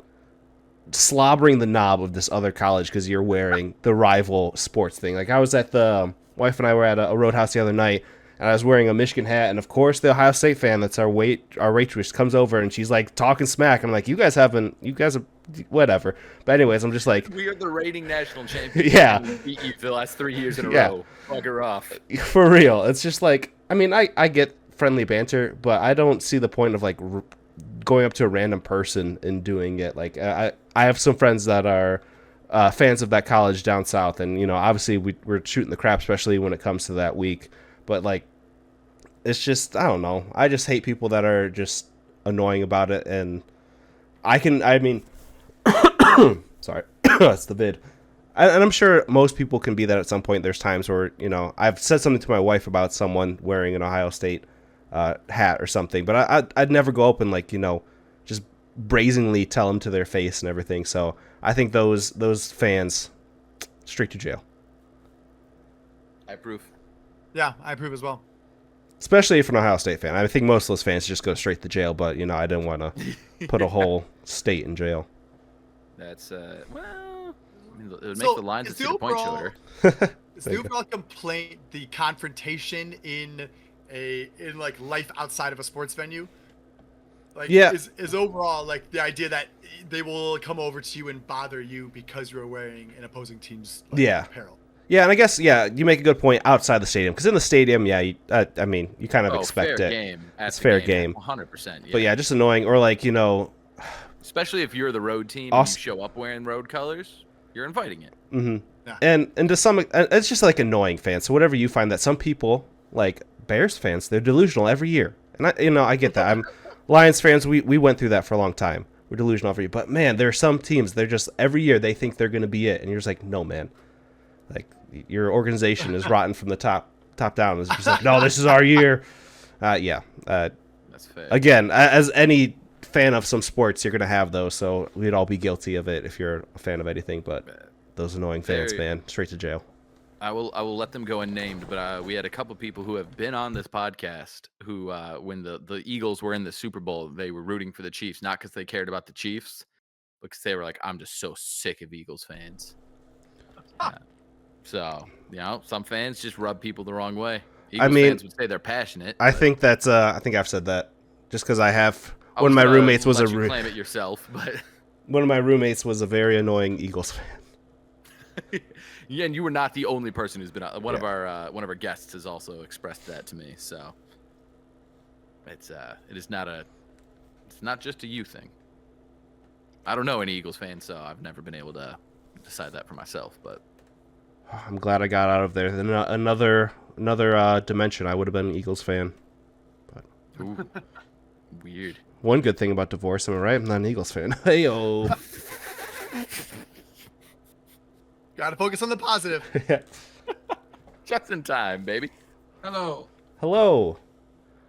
slobbering the knob of this other college because you're wearing the rival sports thing. Like I was at the wife and I were at a Roadhouse the other night, and I was wearing a Michigan hat, and of course the Ohio State fan that's our waitress comes over and she's like talking smack. I'm like, you guys are whatever. But anyways, I'm just like, We are the reigning national champions. Yeah. And we beat you for the last 3 years in a Yeah. row. Fuck her off. for real. It's just like, I mean, I get friendly banter, but I don't see the point of like going up to a random person and doing it. Like I have some friends that are fans of that college down south, and obviously we're shooting the crap, especially when it comes to that week. But like, it's just, I don't know. I just hate people that are just annoying about it, and I mean, sorry, that's the vid. And I'm sure most people can be that at some point. There's times where, I've said something to my wife about someone wearing an Ohio State hat or something, but I'd never go up and like, just brazenly tell them to their face and everything. So I think those fans, straight to jail. I approve. Yeah, I approve as well. Especially if an Ohio State fan. I think most of those fans just go straight to jail, but, I didn't want to put a whole state in jail. That's, well, it would make So, the lines is of the the point overall- shorter. Is the overall complaint the confrontation in like life outside of a sports venue? Like, Yeah. is overall like the idea that they will come over to you and bother you because you're wearing an opposing team's Yeah. apparel? Yeah, and I guess, you make a good point outside the stadium. Because in the stadium, I mean, you kind of expect fair it. Game at It's the fair game. 100%. Yeah. But yeah, just annoying. Or like, Especially if you're the road team Also- and you show up wearing road colors, you're inviting it. mm-hmm. Yeah. And to some, it's just like annoying fans. So whatever you find that some people, like Bears fans, they're delusional every year. And I get that. I'm Lions fans, we went through that for a long time. We're delusional every year. But man, there are some teams, they're just, every year they think they're going to be it. And you're just like, no, man. Like, your organization is rotten from the top down. It's just like, no, this is our year. Yeah. That's fair. Again, as any fan of some sports, you're gonna have those. So we'd all be guilty of it if you're a fan of anything. But those annoying fans, Very- man, straight to jail. I will let them go unnamed, but we had a couple people who have been on this podcast who, when the Eagles were in the Super Bowl, they were rooting for the Chiefs, not because they cared about the Chiefs, but because they were like, I'm just so sick of Eagles fans. Yeah. So, some fans just rub people the wrong way. Eagles fans would say they're passionate. I think that's. I think I've said that just because I have. I One of my gonna roommates was let you claim it yourself, but one of my roommates was a very annoying Eagles fan. yeah, and you were not the only person who's been on. One of our guests has also expressed that to me. So it is not it's not just a you thing. I don't know any Eagles fans, so I've never been able to decide that for myself. But I'm glad I got out of there. Another dimension. I would have been an Eagles fan. ooh, weird. One good thing about divorce, am I right? I'm not an Eagles fan. Hey-o. Gotta focus on the positive. Just in time, baby. Hello. Hello.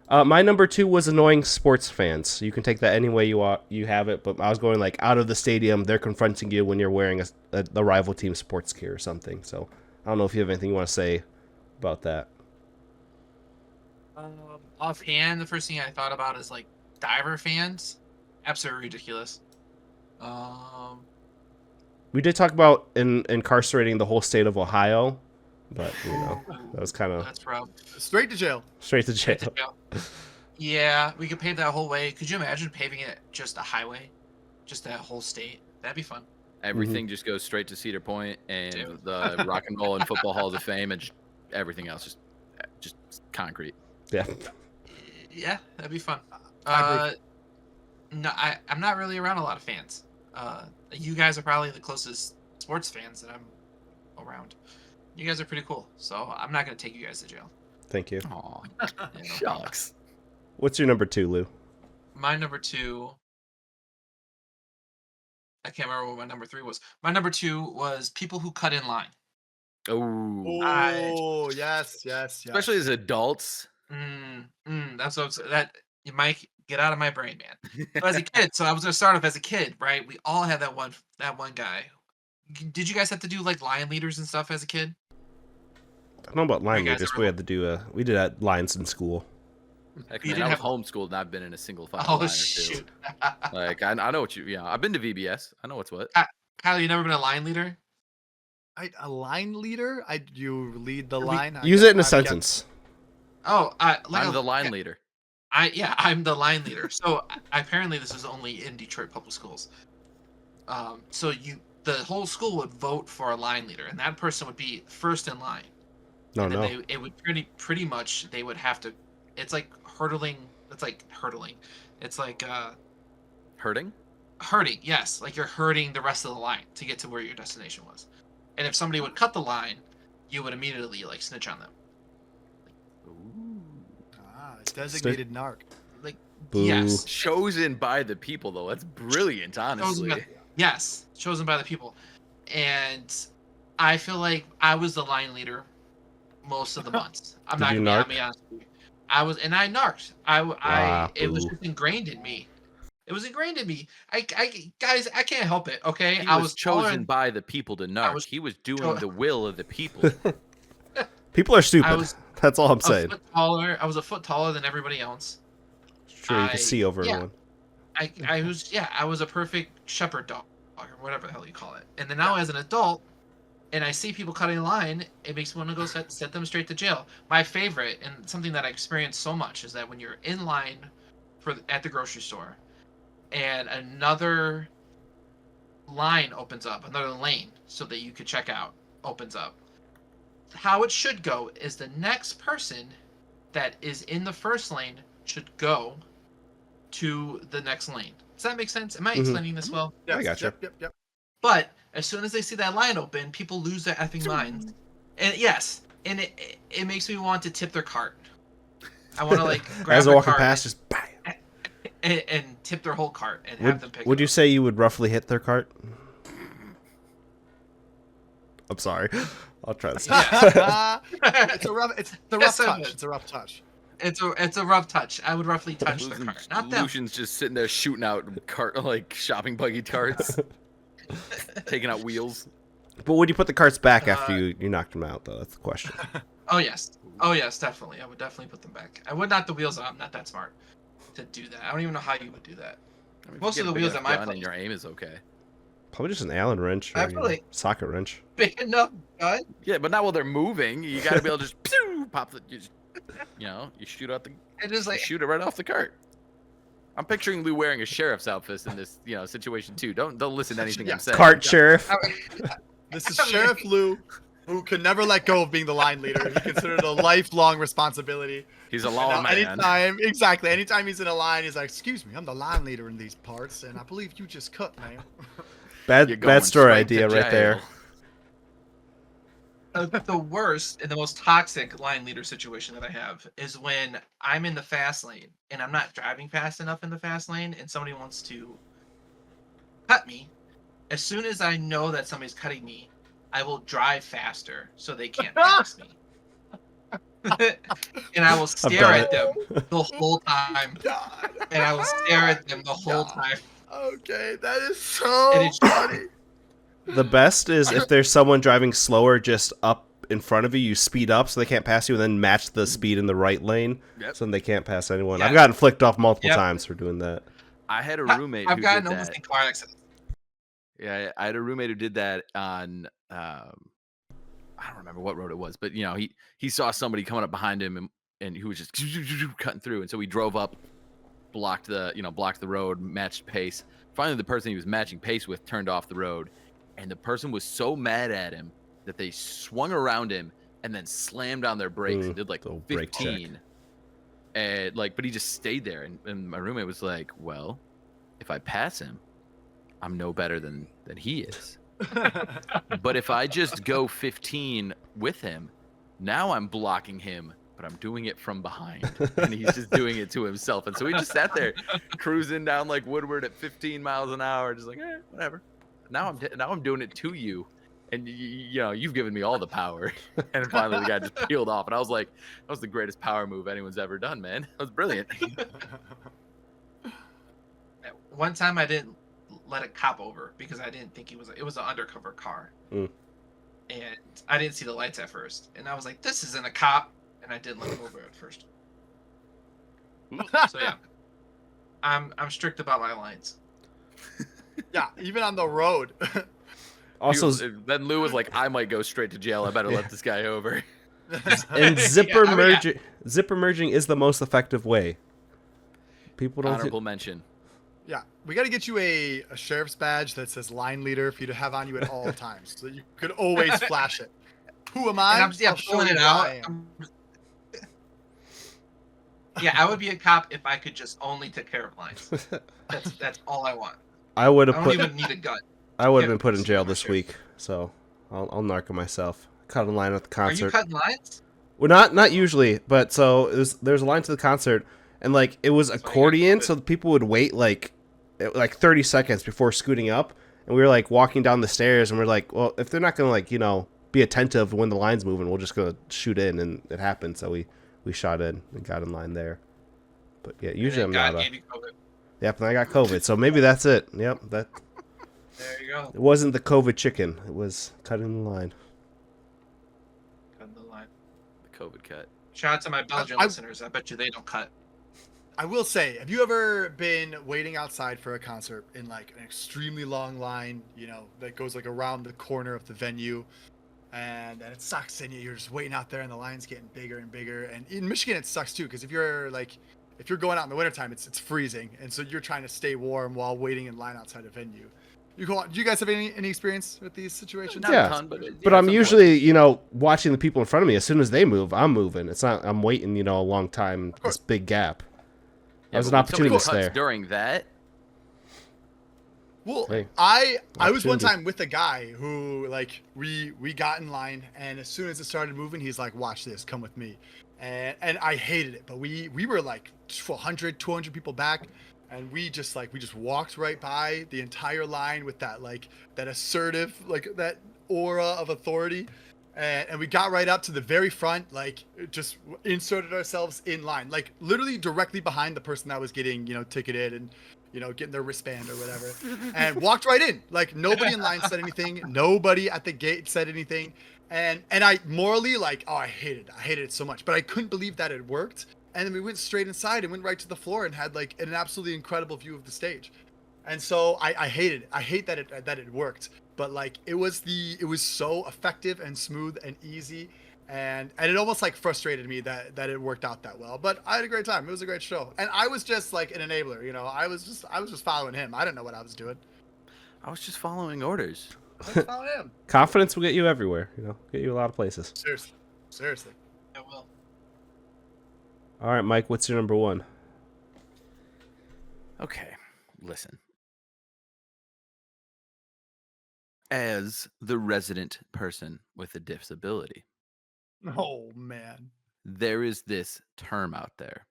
My number 2 was annoying sports fans. You can take that any way you have it, but I was going like out of the stadium. They're confronting you when you're wearing the rival team sports gear or something. So I don't know if you have anything you want to say about that. Offhand, the first thing I thought about is like diver fans. Absolutely ridiculous. We did talk about incarcerating the whole state of Ohio, but that was kind of That's rough. Straight to jail. straight to jail. Yeah, we could pave that whole way. Could you imagine paving it just a highway? Just that whole state? That'd be fun. Everything just goes straight to Cedar Point and Dude. the Rock and Roll and Football Halls of Fame, and everything else just concrete. Yeah. Yeah, that'd be fun. I No, I'm not really around a lot of fans. You guys are probably the closest sports fans that I'm around. You guys are pretty cool, so I'm not gonna take you guys to jail. Thank you. Aw, Yeah, no problem. shucks. What's your number 2, Lou? My number 2. I can't remember what my number 3 was. My number 2 was people who cut in line. Oh, Oh, yes. especially as adults. That's what that you might get out of my brain, man. But as a kid, so I was gonna start off as a kid, right? We all had that one guy. Did you guys have to do like line leaders and stuff as a kid? I don't know about line You guys leaders. ever- We had to do we did lines in school. Heck, You man, didn't I was have- homeschooled and I've been in a single file Oh line or two. shoot, Like I know what I've been to VBS. I know what's what. Kyle, you never been a line leader? A line leader? You lead the line? Use it in a sentence. Oh, like I'm a- the line leader. I'm the line leader. So apparently this is only in Detroit public schools. So the whole school would vote for a line leader, and that person would be first in line. No, And then no. it would pretty much they would have to. It's like hurdling. It's like hurdling. It's like Hurting? herding. Yes, like you're herding the rest of the line to get to where your destination was. And if somebody would cut the line, you would immediately like snitch on them. Designated narc. Like Boo. yes, Chosen by the people, though. That's brilliant, honestly. yes, chosen by the people. And I feel like I was the line leader most of the months. I'm Did not you gonna narc? be honest with you. I narked. It was boo. just ingrained in me. It was ingrained in me. Guys, I can't help it. Okay, He I was was taller chosen and- by the people to narc. was He was doing cho- the will of the people. People are stupid. I was That's all I'm a saying. foot taller. I was a foot taller than everybody else. Sure, you can see over yeah. everyone. I was a perfect shepherd dog or whatever the hell you call it. And then now as an adult, and I see people cutting a line, it makes me want to go set them straight to jail. My favorite and something that I experienced so much is that when you're in line at the grocery store, and another line opens up, another lane, so that you could check out opens up. How it should go is the next person that is in the first lane should go to the next lane. Does that make sense? Am I explaining this well? I gotcha. Yep. But as soon as they see that line open, people lose their effing minds. And yes, and it makes me want to tip their cart. I want to like grab As they're their walking cart past, just bang. and tip their whole cart and have them pick Would it you up. say you would roughly hit their cart? I'm sorry. I'll try this. Yeah. It's a rough Yes, I touch. would. It's a rough touch. It's a rough touch. I would roughly touch the cart, not them. Lucian's just sitting there shooting out like shopping buggy carts, taking out wheels. But would you put the carts back after you knocked them out, though? That's the question. Oh yes, definitely. I would definitely put them back. I would knock the wheels out. I'm not that smart to do that. I don't even know how you would do that. I mean, Most if of you the get a wheels big at my enough gun and place. your aim is okay. Probably just an Allen wrench or Definitely. socket wrench. Big enough gun. Yeah, but not while they're moving. You got to be able to just pew, pop the, you shoot out the, It is like shoot it right off the cart. I'm picturing Lou wearing a sheriff's outfit in this, situation too. Don't listen to anything I'm saying. Cart sheriff. This is Sheriff Lou, who could never let go of being the line leader. He considered it a lifelong responsibility. He's a And long now man. anytime he's in a line, he's like, "Excuse me, I'm the line leader in these parts, and I believe you just cut, man." You're Bad going story straight to idea right there. jail. the worst and the most toxic line leader situation that I have is when I'm in the fast lane and I'm not driving fast enough in the fast lane and somebody wants to cut me. As soon as I know that somebody's cutting me, I will drive faster so they can't pass me. And I will stare at them the whole time. God. And I will stare at them the whole time. Okay, that is so And it's- funny. The best is if there's someone driving slower just up in front of you, you speed up so they can't pass you, and then match the speed in the right lane Yep. so they can't pass anyone. Yeah. I've gotten flicked off multiple Yep. times for doing that. I had a roommate I've who gotten did almost that. in car accidents. Yeah, I had a roommate who did that on I don't remember what road it was, but he saw somebody coming up behind him and who was just cutting through, and so he drove up, blocked the road, matched pace. Finally, the person he was matching pace with turned off the road, and the person was so mad at him that they swung around him and then slammed on their brakes and did like so brake check. 15. And but he just stayed there, and my roommate was like, "Well, if I pass him, I'm no better than he is. But if I just go 15 with him, now I'm blocking him, but I'm doing it from behind, and he's just doing it to himself." And so he just sat there cruising down like Woodward at 15 miles an hour, just like, whatever. Now I'm doing it to you, and you've given me all the power. And finally the guy just peeled off, and I was like, that was the greatest power move anyone's ever done, man. That was brilliant. One time I didn't let a cop over because I didn't think it was an undercover car. Mm. And I didn't see the lights at first. And I was like, this isn't a cop. And I didn't let him over at first. So yeah. I'm strict about my lines. Yeah, even on the road. Also, Then Lou was like, I might go straight to jail. I better let this guy over. and zipper Yeah, I mean, merging. Zipper merging is the most effective way. People don't. Honorable mention. Yeah, we got to get you a sheriff's badge that says line leader for you to have on you at all times, so you could always flash it. Who am I? And I'm I'll show pulling you it who out. I am. Yeah, I would be a cop if I could just only take care of lines. That's all I want. I would I have don't put. even need a gun. I would have Yeah, been put in just jail my this share. week, so I'll narco myself. Cut in line at the Are you concert. cutting lines? Well, not usually, but so there's a line to the concert, and like it was you got accordion, COVID. so people would wait like 30 seconds before scooting up, and we were like walking down the stairs, and we're like, well, if they're not gonna be attentive when the line's moving, we'll just go shoot in, and it happened. So we shot in and got in line there. But yeah, usually I'm And then not. God gave you COVID. Yep, and I got COVID, so maybe that's it. Yep, that There you go. it wasn't the COVID chicken. It was cutting the line. Cutting the line. The COVID cut. Shout out to my Belgian I- listeners. I bet you they don't cut. I will say, have you ever been waiting outside for a concert in like an extremely long line, that goes like around the corner of the venue, and it sucks, and you're just waiting out there, and the line's getting bigger and bigger. And in Michigan, it sucks too, because if you're going out in the wintertime, it's freezing, and so you're trying to stay warm while waiting in line outside a venue. Do you guys have any experience with these situations? Not Yeah. a ton, but But I'm usually, watching the people in front of me. As soon as they move, I'm moving. It's not I'm waiting, a long time, this big gap. There's an opportunity there. During that, Well, Hey, I was one opportunity. time with a guy who we got in line, and as soon as it started moving, he's like, "Watch this, come with me," and I hated it, but we were like 100, 200 people back, and we just walked right by the entire line with that assertive, that aura of authority, And we got right up to the very front, like just inserted ourselves in line, like literally directly behind the person that was getting, ticketed and, getting their wristband or whatever, and walked right in. Like nobody in line said anything. Nobody at the gate said anything. And I morally like, oh, I hated it so much, but I couldn't believe that it worked. And then we went straight inside and went right to the floor and had like an absolutely incredible view of the stage. And so I hated it. I hate that it worked. But like it was so effective and smooth and easy, and it almost like frustrated me that it worked out that well. But I had a great time. It was a great show, and I was just like an enabler. I was just following him. I didn't know what I was doing. I was just following orders. I was following him. Confidence will get you everywhere. Get you a lot of places. Seriously. It will. All right, Mike. What's your number one? Okay, listen. As the resident person with a disability, Oh man. there is this term out there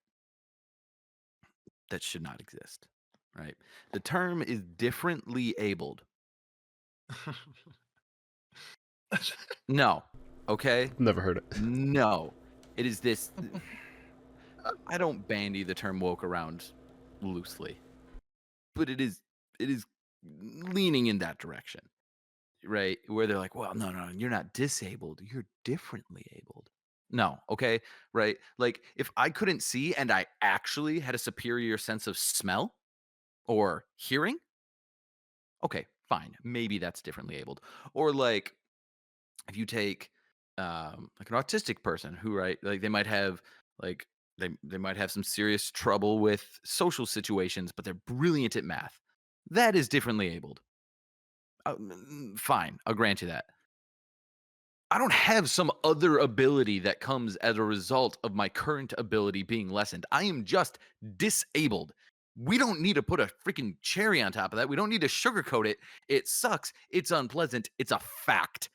that should not exist, right? The term is differently abled. No, okay? Never heard it. No. It is this. I don't bandy the term woke around loosely, but it is leaning in that direction. Right, where they're like, well, no, you're not disabled, you're differently abled. No, okay, right? Like if I couldn't see and I actually had a superior sense of smell or hearing, okay, fine, maybe that's differently abled. Or like if you take like an autistic person who, right, like they might have like they might have some serious trouble with social situations, but they're brilliant at math. That is differently abled. Fine, I'll grant you that. I don't have some other ability that comes as a result of my current ability being lessened. I am just disabled. We don't need to put a freaking cherry on top of that. We don't need to sugarcoat it. It sucks. It's unpleasant. It's a fact.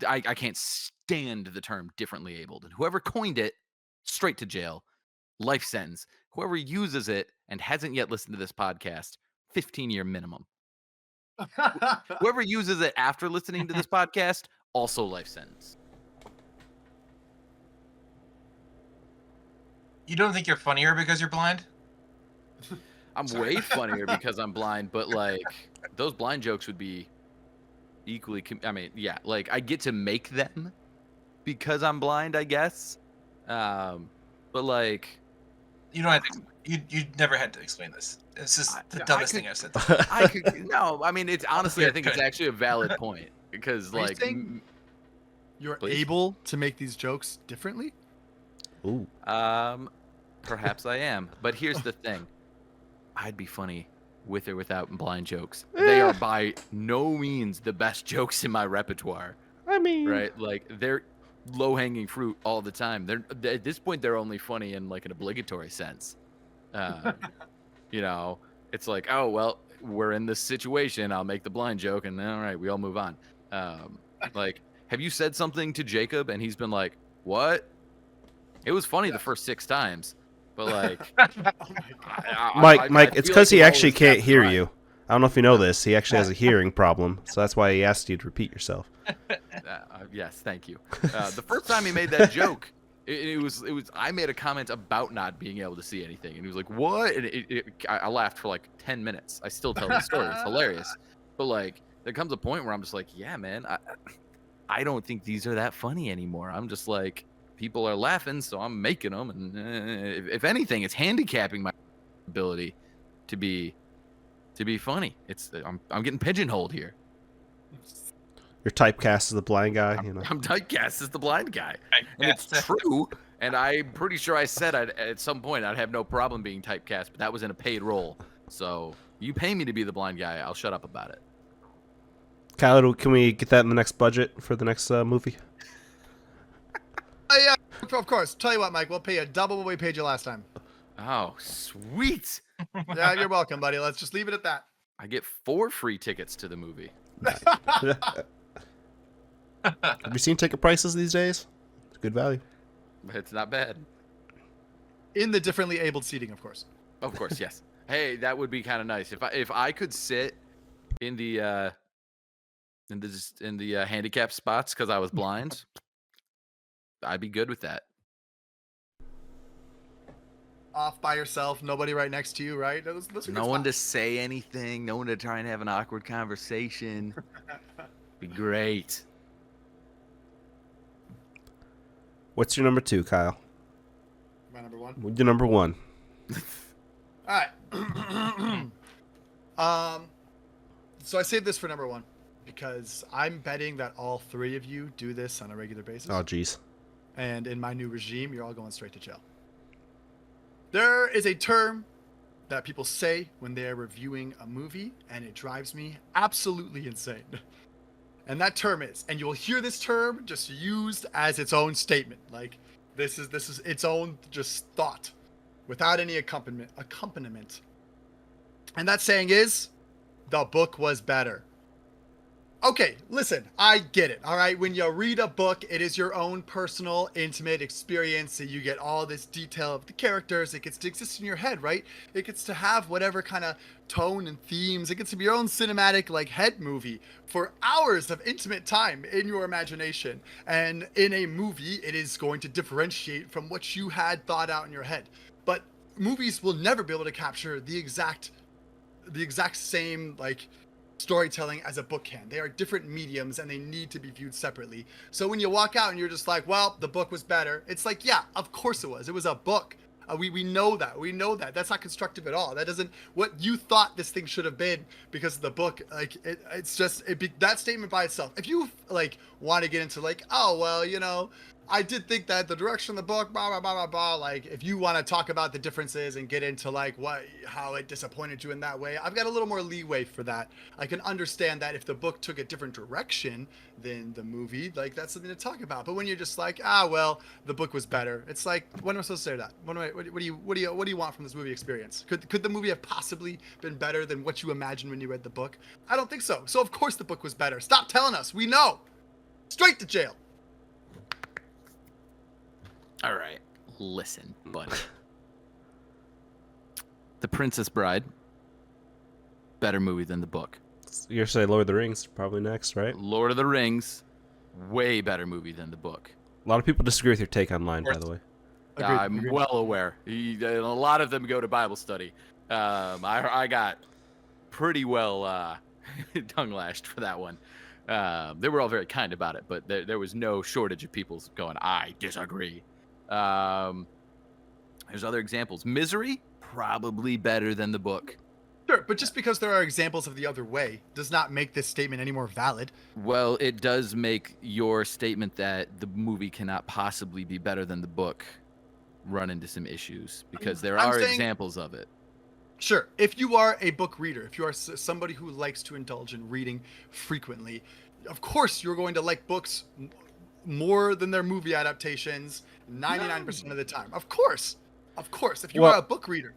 I can't stand the term differently abled. And whoever coined it, straight to jail, life sentence. Whoever uses it and hasn't yet listened to this podcast, 15-year minimum. Whoever uses it after listening to this podcast, also life sentence. You don't think you're funnier because you're blind? I'm way funnier because I'm blind, but like those blind jokes would be equally. I mean, yeah, like I get to make them because I'm blind, I guess. But like, You don't have to. You never had to explain this. It's just the dumbest thing I've said. I could no. I mean, it's honestly, I think it's actually a valid point because Are you like saying you're please? able to make these jokes differently? Ooh. Perhaps I am. But here's the thing. I'd be funny with or without blind jokes. They are by no means the best jokes in my repertoire. I mean, Right? Like they're low-hanging fruit all the time. They're at this point they're only funny in like an obligatory sense. It's like, oh well, we're in this situation. I'll make the blind joke, and all right, we all move on. Like, have you said something to Jacob, and he's been like, "What?" It was funny the first 6 times, but like, Mike, it's feel because like he you actually always can't have to hear try. you. I don't know if you know this. He actually has a hearing problem, so that's why he asked you to repeat yourself. Yes, thank you. The first time he made that joke, it was. I made a comment about not being able to see anything, and he was like, "What?" And I laughed for like 10 minutes. I still tell the story. It's hilarious. But like, there comes a point where I'm just like, "Yeah, man, I don't think these are that funny anymore." I'm just like, people are laughing, so I'm making them, and if anything, it's handicapping my ability to be funny. I'm getting pigeonholed here. You're typecast as the blind guy, I'm typecast as the blind guy, and it's true. And I'm pretty sure I said at some point I'd have no problem being typecast, but that was in a paid role. So you pay me to be the blind guy, I'll shut up about it. Kyle, can we get that in the next budget for the next movie? Yeah, of course. Tell you what, Mike, we'll pay you double what we paid you last time. Oh, sweet! Yeah, you're welcome, buddy. Let's just leave it at that. I get 4 free tickets to the movie. Have you seen ticket prices these days? It's good value. It's not bad. In the differently abled seating, of course. Of course, yes. Hey, that would be kind of nice if I could sit in the in the handicap spots because I was blind, I'd be good with that. Off by yourself, nobody right next to you, right? Those are No good one to spots. say anything, no one to try and have an awkward conversation. Be great. What's your number 2, Kyle? My number one. What's your number 1? All right. So I saved this for number 1 because I'm betting that all 3 of you do this on a regular basis. Oh, jeez. And in my new regime, you're all going straight to jail. There is a term that people say when they're reviewing a movie, and it drives me absolutely insane. And that term is, and you'll hear this term just used as its own statement. Like this is its own just thought without any accompaniment. And that saying is, the book was better. Okay, listen, I get it, all right? When you read a book, it is your own personal, intimate experience, and you get all this detail of the characters. It gets to exist in your head, right? It gets to have whatever kind of tone and themes. It gets to be your own cinematic, like, head movie for hours of intimate time in your imagination. And in a movie, it is going to differentiate from what you had thought out in your head. But movies will never be able to capture the exact same, like, storytelling as a book can. They are different mediums and they need to be viewed separately. So when you walk out and you're just like, well, the book was better, it's like, yeah, of course it was. It was a book. We know that. We know that. That's not constructive at all. That doesn't what you thought this thing should have been because of the book. Like it's just that statement by itself. If you like want to get into like, oh well, you know, I did think that the direction of the book, blah blah blah blah blah. Like if you want to talk about the differences and get into like how it disappointed you in that way, I've got a little more leeway for that. I can understand that if the book took a different direction than the movie, like that's something to talk about. But when you're just like, well, the book was better, it's like, what am I supposed to say to that? What do you want from this movie experience? Could the movie have possibly been better than what you imagined when you read the book? I don't think so. So of course the book was better. Stop telling us. We know. Straight to jail. All right, listen, buddy. The Princess Bride, better movie than the book. You're saying Lord of the Rings probably next, right? Lord of the Rings, way better movie than the book. A lot of people disagree with your take online, by the way. I'm well aware. A lot of them go to Bible study. I got pretty well tongue lashed for that one. They were all very kind about it, but there was no shortage of people going, I disagree. There's other examples. Misery, probably better than the book. Sure, but just because there are examples of the other way does not make this statement any more valid. Well, it does make your statement that the movie cannot possibly be better than the book run into some issues because there are examples of it. Sure, if you are a book reader, if you are somebody who likes to indulge in reading frequently, of course you're going to like books more than their movie adaptations 99% of the time. Of course. If you are a book reader.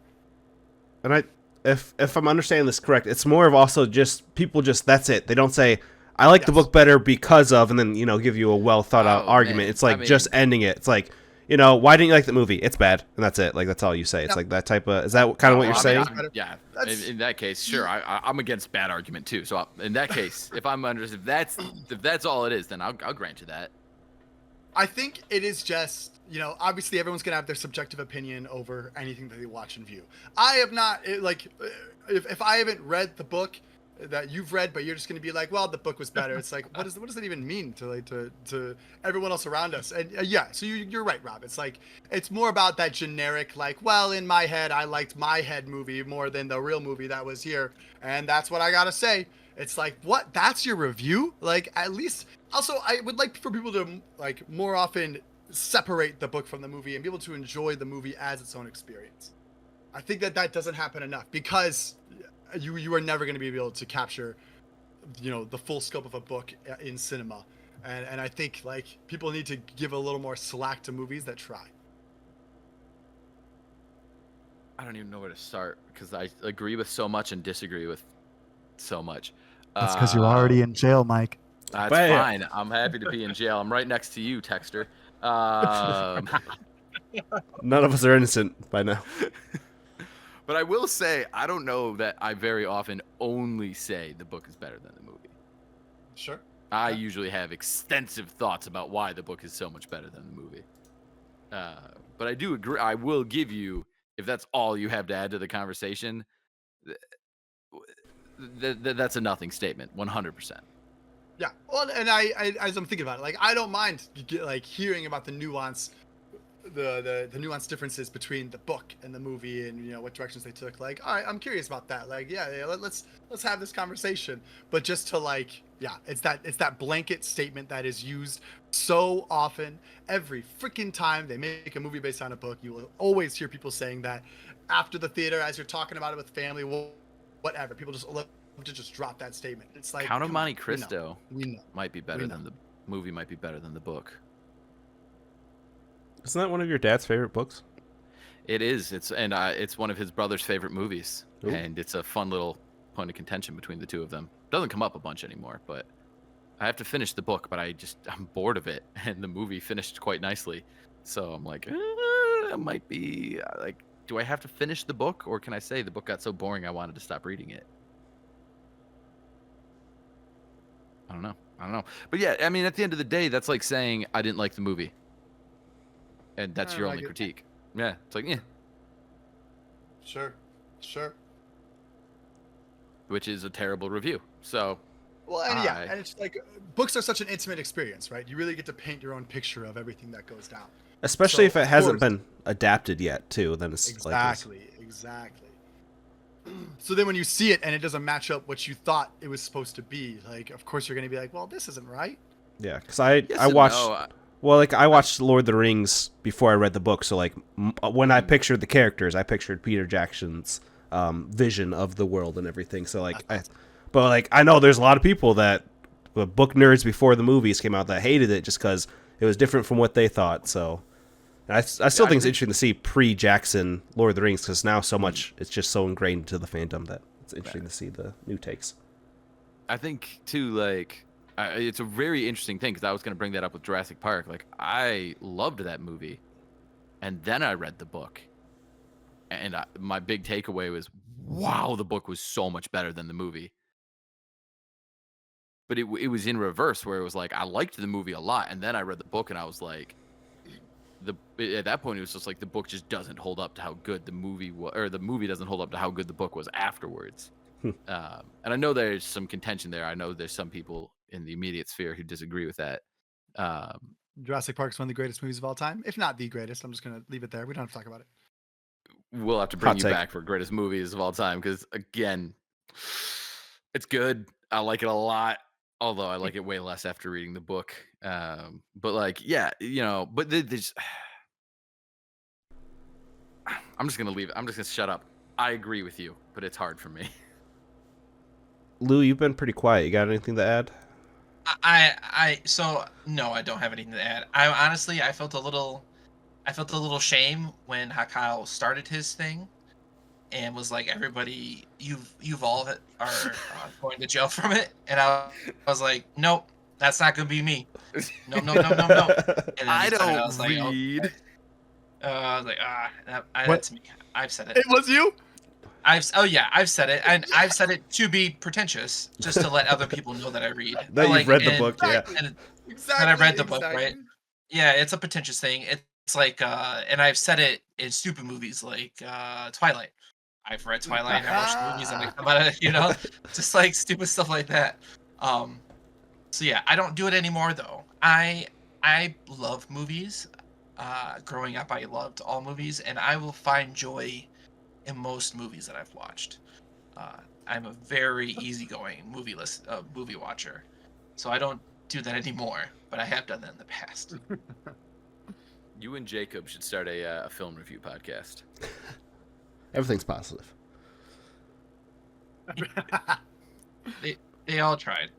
And if I'm understanding this correct, it's more of also just people that's it. They don't say I like the book better because of, and then give you a well thought out argument. Man. It's like just ending it. It's like why didn't you like the movie? It's bad, and that's it. Like that's all you say. It's like that type of. Is that kind of what you're saying? Yeah. In that case, sure. I'm against bad argument too. So in that case, if that's all it is, then I'll grant you that. I think it is just, obviously everyone's going to have their subjective opinion over anything that they watch and view. I have not, if I haven't read the book that you've read, but you're just going to be like, well, the book was better. It's like, what does that even mean to everyone else around us? And so you're right, Rob. It's like, it's more about that generic, like, well, in my head, I liked my head movie more than the real movie that was here. And that's what I got to say. It's like, what? That's your review? Like, at least. Also, I would like for people to like more often separate the book from the movie and be able to enjoy the movie as its own experience. I think that doesn't happen enough because you are never going to be able to capture, the full scope of a book in cinema, and I think like people need to give a little more slack to movies that try. I don't even know where to start because I agree with so much and disagree with so much. That's because you're already in jail, Mike. That's fine. I'm happy to be in jail. I'm right next to you, Texter. None of us are innocent by now. But I will say, I don't know that I very often only say the book is better than the movie. Sure. I Yeah. usually have extensive thoughts about why the book is so much better than the movie. But I do agree. I will give you, if that's all you have to add to the conversation, that's a nothing statement. 100%. Yeah. Well, and I as I'm thinking about it, like I don't mind like hearing about the nuance, the nuance differences between the book and the movie, and what directions they took. Like, all right, I'm curious about that. Like, yeah, let's have this conversation. But just to like, yeah, it's that blanket statement that is used so often. Every freaking time they make a movie based on a book, you will always hear people saying that after the theater, as you're talking about it with family, whatever. People just love to just drop that statement. It's like Count of come on, Monte Cristo we know. might be better We know. than the movie. Might be better than the book. Isn't that one of your dad's favorite books? It is. It's one of his brother's favorite movies, Ooh. and it's a fun little point of contention between the two of them. Doesn't come up a bunch anymore, but I have to finish the book. But I'm bored of it, and the movie finished quite nicely, so I'm like, it might be like, do I have to finish the book, or can I say the book got so boring I wanted to stop reading it? I don't know. But yeah, I mean, at the end of the day, that's like saying I didn't like the movie, and that's I your like only it. critique. Yeah, it's like, yeah, Sure. which is a terrible review. So Well, and yeah, I- and it's like books are such an intimate experience, right? You really get to paint your own picture of everything that goes down. Especially So, if it of hasn't course- been adapted yet, too. Then it's Exactly. So then when you see it and it doesn't match up what you thought it was supposed to be, like, of course you're going to be like, well, this isn't right. yeah, because I Yes I and watched. no. Well, like I watched Lord of the Rings before I read the book, so like when I pictured the characters, I pictured Peter Jackson's vision of the world and everything. So like, I know there's a lot of people that were book nerds before the movies came out that hated it just because it was different from what they thought. So I still think it's interesting to see pre-Jackson Lord of the Rings because now so much it's just so ingrained into the fandom that it's interesting to see the new takes. I think too, like, it's a very interesting thing because I was going to bring that up with Jurassic Park. Like, I loved that movie, and then I read the book, and my big takeaway was, wow, the book was so much better than the movie. But it was in reverse, where it was like I liked the movie a lot, and then I read the book, and I was like, at that point it was just like the book just doesn't hold up to how good the movie was, or the movie doesn't hold up to how good the book was afterwards. And I know there's some contention there. I know there's some people in the immediate sphere who disagree with that. Jurassic Park is one of the greatest movies of all time, if not the greatest. I'm just going to leave it there. We don't have to talk about it. We'll have to bring Hot you take. back for greatest movies of all time because, again, it's good. I like it a lot, although I like it way less after reading the book. But like, yeah, but there's. I'm just gonna leave it. I'm just gonna shut up. I agree with you, but it's hard for me. Lou, you've been pretty quiet. You got anything to add? So no, I don't have anything to add. I felt a little shame when Hakyle started his thing, and was like, everybody, you've all are going to jail from it, and I was like, nope, that's not gonna be me. No. And then I he started, don't was like, read. I was like, What? that's me. I've said it. It was you? I've said it, and I've said it to be pretentious, just to let other people know that I read. That you've read the and- book, yeah. And Exactly. I've read the book, right? Yeah, it's a pretentious thing. It's like, and I've said it in stupid movies like Twilight. I've read Twilight and I watched the movies and I come out of just like stupid stuff like that. So yeah, I don't do it anymore though. I love movies. Growing up, I loved all movies, and I will find joy in most movies that I've watched. I'm a very easygoing movie watcher, so I don't do that anymore. But I have done that in the past. You and Jacob should start a film review podcast. Everything's positive. They all tried.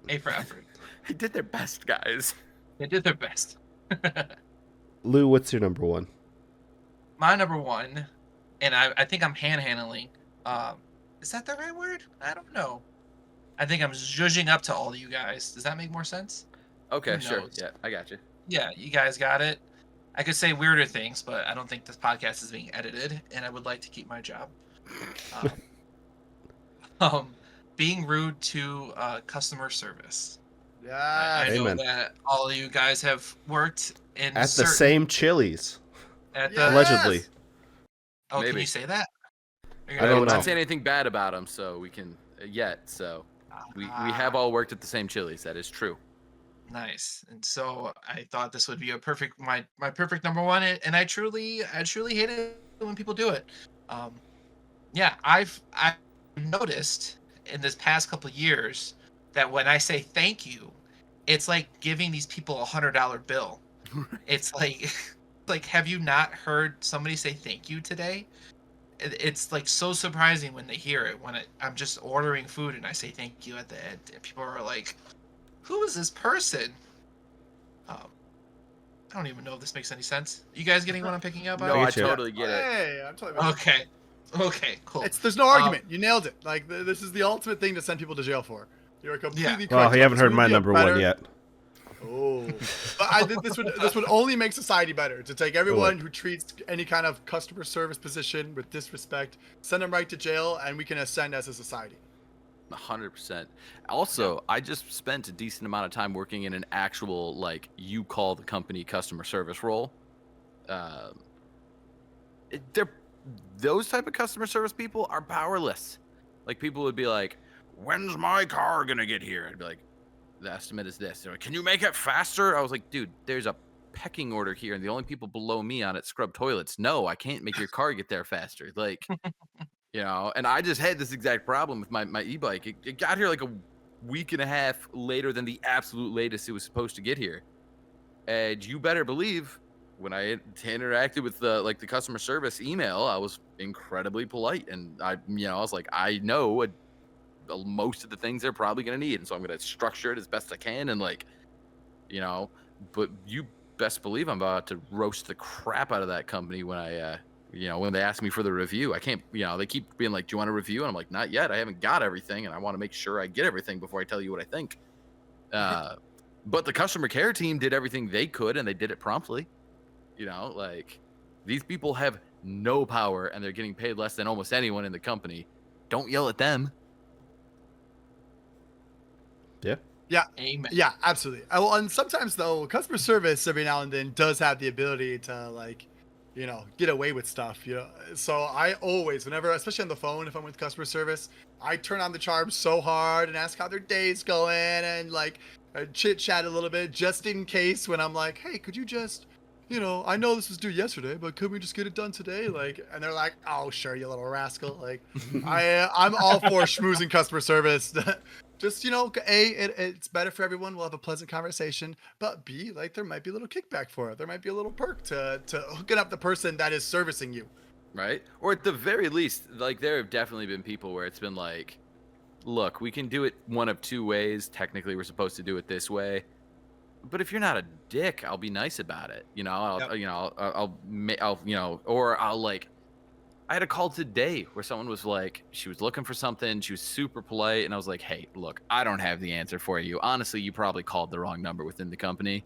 A for effort. They did their best, guys. They did their best. Lou, what's your number one? My number one, and I think I'm handling. Is that the right word? I don't know. I think I'm zhuzhing up to all of you guys. Does that make more sense? Okay, Who sure. knows? Yeah, I got you. Yeah, you guys got it. I could say weirder things, but I don't think this podcast is being edited, and I would like to keep my job. Um, being rude to customer service. Yeah. I know Amen. that all of you guys have worked in At the certain same Chili's, at the. Yes! allegedly. Oh, can Maybe. you say that? I don't We're know. not saying anything bad about them, so we can yet. So we have all worked at the same Chili's. That is true. Nice. And so I thought this would be a perfect my perfect number one, and I truly hate it when people do it. Yeah, I've noticed in this past couple of years that when I say thank you, it's like giving these people $100 bill. It's like like have you not heard somebody say thank you today? It's like so surprising when they hear it when I'm just ordering food and I say thank you at the end, and people are like, "Who is this person?" Um, I don't even know if this makes any sense. You guys getting what I'm picking up on? No, I get you. totally get it. Hey, I'm totally with you. Okay, cool. There's no argument. You nailed it. Like this is the ultimate thing to send people to jail for. You're completely correct. Well, you haven't heard This my would be a number better- one yet. Oh, but I think this would only make society better to take everyone who treats any kind of customer service position with disrespect, send them right to jail, and we can ascend as a society. 100%. Also, I just spent a decent amount of time working in an actual, like, you call the company customer service role. They're those type of customer service people are powerless. Like, people would be like, "When's my car gonna get here?" I'd be like, "The estimate is this." They're like, "Can you make it faster?" I was like, "Dude, there's a pecking order here, and the only people below me on it scrub toilets. No, I can't make your car get there faster." Like, you know, and I just had this exact problem with my e-bike. It got here like a week and a half later than the absolute latest it was supposed to get here. And you better believe when I interacted with the customer service email, I was incredibly polite, and I was like, I know most of the things they're probably going to need, and so I'm going to structure it as best I can, and but you best believe I'm about to roast the crap out of that company when I when they ask me for the review. I can't, they keep being like, "Do you want a review?" And I'm like, "Not yet. I haven't got everything, and I want to make sure I get everything before I tell you what I think." But the customer care team did everything they could, and they did it promptly. These people have no power, and they're getting paid less than almost anyone in the company. Don't yell at them. Yeah. Yeah. Amen. Yeah, absolutely. Well, and sometimes though, customer service every now and then does have the ability to get away with stuff. So I always, whenever, especially on the phone, if I'm with customer service, I turn on the charm so hard and ask how their day's going and chit chat a little bit just in case when I'm like, "Hey, could you just, I know this was due yesterday, but could we just get it done today?" And they're like, "Oh, sure, you little rascal." I'm all for schmoozing customer service. Just, it's better for everyone. We'll have a pleasant conversation. But B, there might be a little kickback for it. There might be a little perk to hooking up the person that is servicing you. Right? Or at the very least, there have definitely been people where it's been like, "Look, we can do it one of two ways. Technically, we're supposed to do it this way. But if you're not a dick, I'll be nice about it. I had a call today where someone was like, she was looking for something. She was super polite. And I was like, "Hey, look, I don't have the answer for you. Honestly, you probably called the wrong number within the company.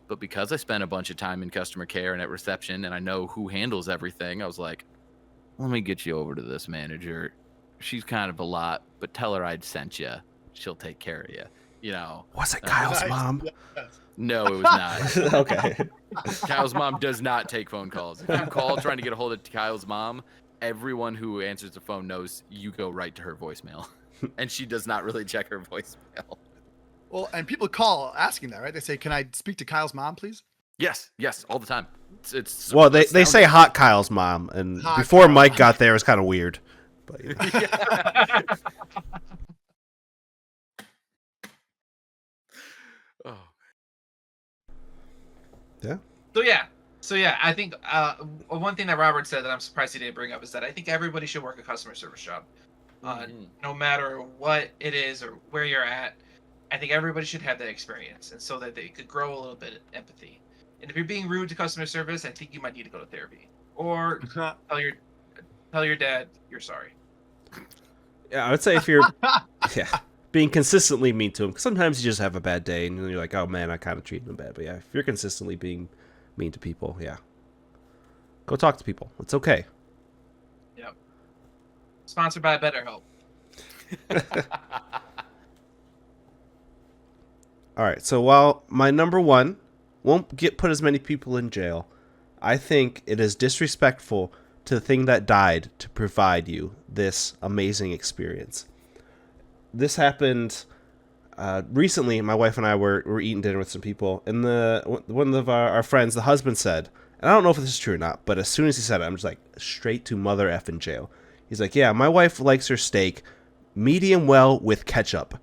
But because I spent a bunch of time in customer care and at reception and I know who handles everything, I was like, let me get you over to this manager. She's kind of a lot, but tell her I'd sent you. She'll take care of you." Was it Kyle's Nice. mom? Yes. No, it was not. Okay. Kyle's mom does not take phone calls. If you call trying to get a hold of Kyle's mom, everyone who answers the phone knows you go right to her voicemail. And she does not really check her voicemail. Well, and people call asking that, right? They say, "Can I speak to Kyle's mom, please?" Yes, all the time. It's Well, they sounds- say hot Kyle's mom, and Hot before Kyle. Mike got there, it was kind of weird. But, Oh. yeah. So yeah, I think one thing that Robert said that I'm surprised he didn't bring up is that I think everybody should work a customer service job, no matter what it is or where you're at. I think everybody should have that experience, and so that they could grow a little bit of empathy. And if you're being rude to customer service, I think you might need to go to therapy or tell your dad you're sorry. Yeah, I would say if you're being consistently mean to him, 'cause sometimes you just have a bad day and you're like, "Oh man, I kind of treated him bad." But yeah, if you're consistently being mean to people, yeah, go talk to people. It's okay. Yep. Sponsored by BetterHelp. All right. So while my number one won't put as many people in jail, I think it is disrespectful to the thing that died to provide you this amazing experience. This happened recently. My wife and I were eating dinner with some people, and one of our friends, the husband, said, and I don't know if this is true or not, but as soon as he said it, I'm just like, straight to mother effing jail. He's like, yeah, my wife likes her steak medium well with ketchup.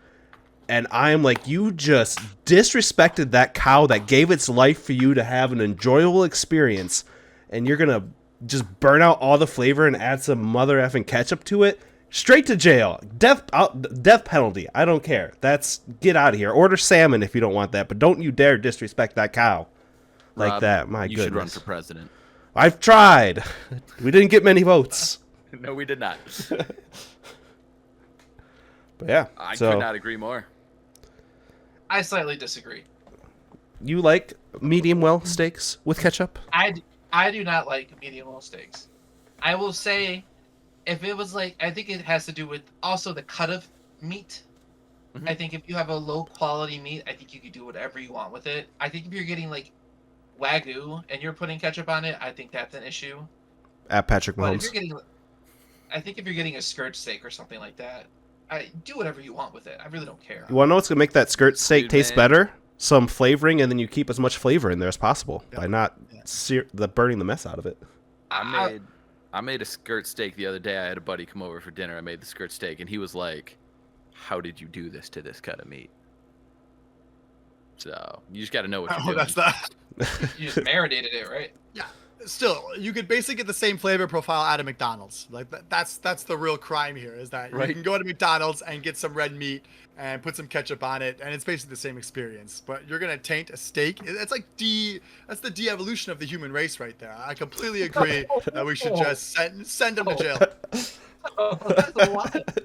And I'm like, you just disrespected that cow that gave its life for you to have an enjoyable experience, and you're gonna just burn out all the flavor and add some mother effing ketchup to it. Straight to jail, death penalty. I don't care. Get out of here. Order salmon if you don't want that, but don't you dare disrespect that cow like Rob, that. My you goodness. should run for president. I've tried. We didn't get many votes. No, we did not. But yeah, I so could not agree more. I slightly disagree. you like medium well steaks with ketchup? I do not like medium well steaks. I will say, if it was like, I think it has to do with also the cut of meat. Mhm. I think if you have a low quality meat, I think you could do whatever you want with it. I think if you're getting like Wagyu and you're putting ketchup on it, I think that's an issue. At Patrick But if Mahomes. you're getting, I think if you're getting a skirt steak or something like that, I do whatever you want with it. I really don't care. You want to know what's going to make that skirt steak Dude, taste man. better? Some flavoring, and then you keep as much flavor in there as possible Yeah. by not Yeah. burning the mess out of it. I made a skirt steak the other day. I had a buddy come over for dinner. I made the skirt steak, and he was like, "How did you do this to this cut of meat?" So you just got to know what you're Oh, doing. that's that. You just marinated it, right? Still, you could basically get the same flavor profile out of McDonald's. Like that's the real crime here is that Right. you can go to McDonald's and get some red meat and put some ketchup on it, and it's basically the same experience. But you're gonna taint a steak. It's like that's the de-evolution of the human race right there. I completely agree that we should just send them to jail. That's a lot.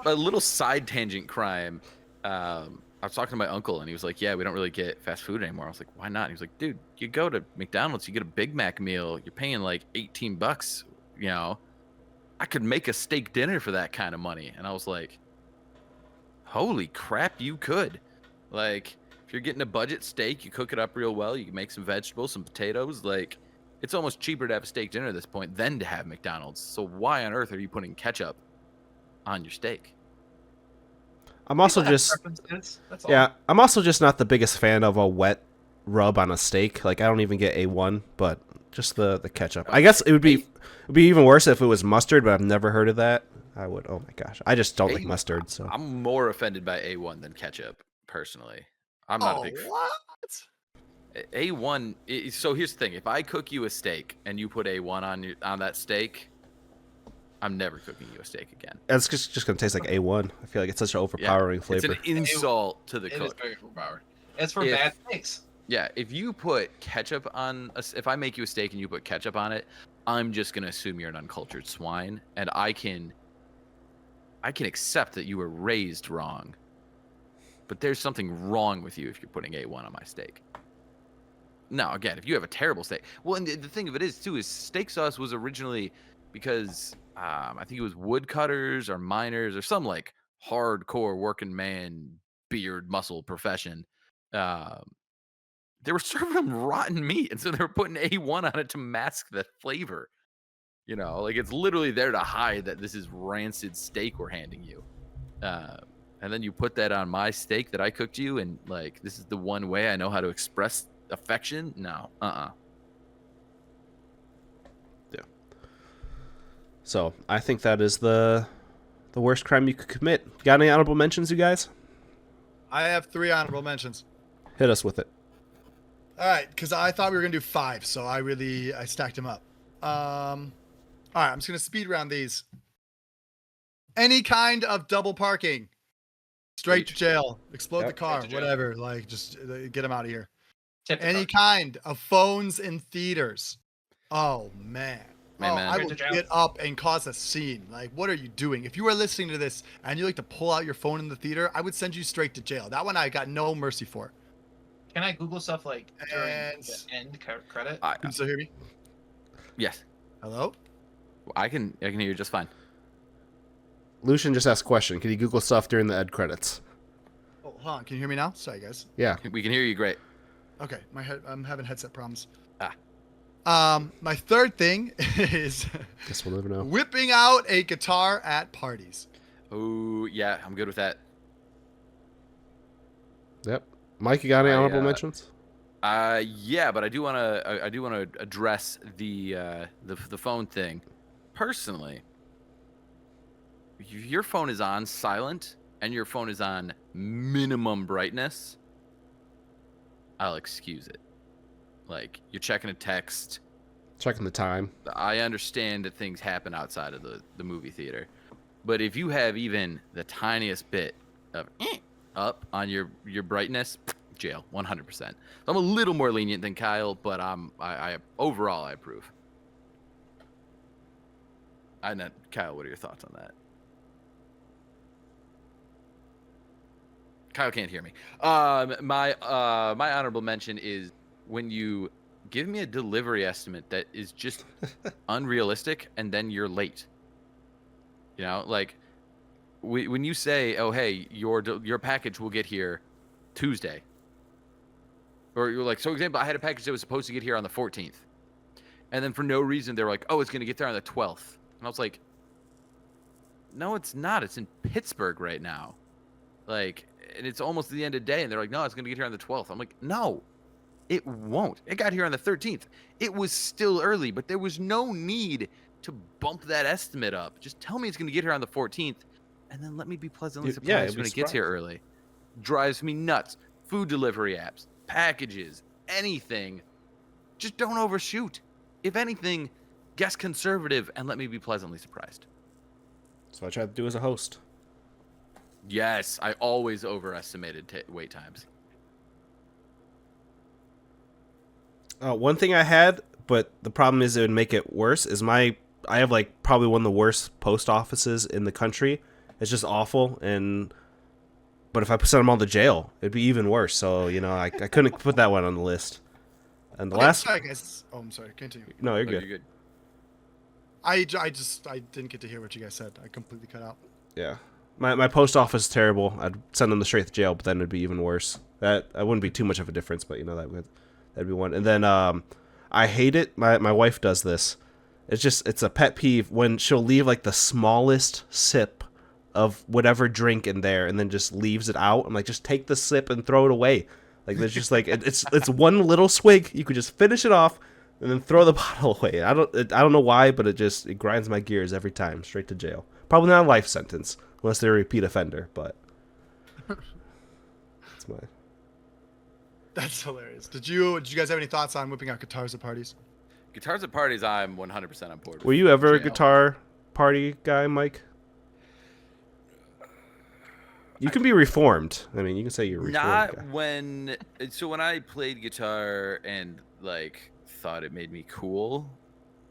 A little side tangent crime. I was talking to my uncle, and he was like, "Yeah, we don't really get fast food anymore." I was like, "Why not?" He was like, "Dude, you go to McDonald's, you get a Big Mac meal, you're paying like $18. You know, I could make a steak dinner for that kind of money." And I was like, "Holy crap, you could!" Like, if you're getting a budget steak, you cook it up real well, you can make some vegetables, some potatoes. Like, it's almost cheaper to have a steak dinner at this point than to have McDonald's. So why on earth are you putting ketchup on your steak? I'm also People have just preferences, that's all. yeah, I'm also just not the biggest fan of a wet rub on a steak. Like I don't even get A1, but just the ketchup. I guess it would be even worse if it was mustard, but I've never heard of that. I would. Oh my gosh, I just don't like mustard. So I'm more offended by A1 than ketchup, personally. I'm not Oh, a big what? A1. So here's the thing: if I cook you a steak and you put A1 on that steak, I'm never cooking you a steak again. it's just gonna taste like A1. I feel like it's such an overpowering flavor. It's an insult to the It is cook. very overpowered. It's for If- bad steaks. Yeah, if you put ketchup on, if I make you a steak and you put ketchup on it, I'm just gonna assume you're an uncultured swine, and I can accept that you were raised wrong, but there's something wrong with you if you're putting A1 on my steak. Now, again, if you have a terrible steak, well, and the thing of it is too is steak sauce was originally because I think it was woodcutters or miners or some like hardcore working man beard muscle profession. They were serving them rotten meat, and so they were putting A1 on it to mask the flavor. You know, like it's literally there to hide that this is rancid steak we're handing you. And then you put that on my steak that I cooked you, and like this is the one way I know how to express affection. No, So I think that is the worst crime you could commit. Got any honorable mentions, you guys? I have 3 honorable mentions. Hit us with it. All right, because I thought we were gonna do 5, so I stacked them up. All right, I'm just gonna speed around these. Any kind of double parking, straight to jail, explode the Yep. car, Straight to jail. whatever. Like, just get them out of here. Tip the Any car. kind of phones in theaters. Oh man. Man, Oh, man. I Straight will to jail. get up and cause a scene. Like, what are you doing? If you are listening to this and you like to pull out your phone in the theater, I would send you straight to jail. That one I got no mercy for. Can I Google stuff like during And- the end credit? Can you still hear me? yes, Hello? I can hear you just fine. Lucian just asked a question. Can you Google stuff during the end credits? Oh, hold on. Can you hear me now? Sorry, guys. Yeah. We can hear you great. Okay, I'm having headset problems. Ah. My third thing is Guess we'll never know. whipping out a guitar at parties. Oh, yeah, I'm good with that. Yep. Mike, you got any I, honorable mentions? Yeah, but I do want to address the phone thing. Personally, if your phone is on silent and your phone is on minimum brightness, I'll excuse it. Like, you're checking a text. Checking the time. I understand that things happen outside of the movie theater. But if you have even the tiniest bit of up on your brightness, jail, 100%. So I'm a little more lenient than Kyle, but overall I approve. Kyle, what are your thoughts on that? Kyle can't hear me. My honorable mention is when you give me a delivery estimate that is just unrealistic, and then you're late. You know, like when you say, "Oh, hey, your package will get here Tuesday," or you're like, so example, I had a package that was supposed to get here on the 14th, and then for no reason they're like, "Oh, it's going to get there on the 12th," and I was like, "No, it's not. It's in Pittsburgh right now." Like, and it's almost the end of the day, and they're like, "No, it's going to get here on the 12th." I'm like, "No, it won't. It got here on the 13th. It was still early, but there was no need to bump that estimate up. Just tell me it's going to get here on the 14th, and then let me be pleasantly surprised when it gets here early." Drives me nuts. Food delivery apps, packages, anything. Just don't overshoot. If anything, guess conservative and let me be pleasantly surprised. So I tried to do as a host. Yes, I always overestimated wait times. One thing I had, but the problem is it would make it worse, is I have like probably one of the worst post offices in the country. It's just awful, but if I sent them all to jail, it'd be even worse. So, I couldn't put that one on the list. And the last... Sorry, guys. Oh, I'm sorry. Continue. No, you're Oh, good. you're good. I didn't get to hear what you guys said. I completely cut out. Yeah. My post office is terrible. I'd send them straight to jail, but then it'd be even worse. That wouldn't be too much of a difference, but that'd be one. And then I hate it. My wife does this. It's a pet peeve when she'll leave like the smallest sip of whatever drink in there and then just leaves it out. I'm like, just take the sip and throw it away. Like, there's just like it's one little swig. You could just finish it off and then throw the bottle away. I don't know why, but it grinds my gears every time. Straight to jail. Probably not a life sentence unless they're a repeat offender, but that's my... That's hilarious. Did you guys have any thoughts on whipping out guitars at parties? Guitars at parties, I'm 100% on board with. Were you ever a Jail. guitar party guy, Mike? You can be reformed. I mean, you can say you're reformed. Not Guy. when. So when I played guitar and like thought it made me cool,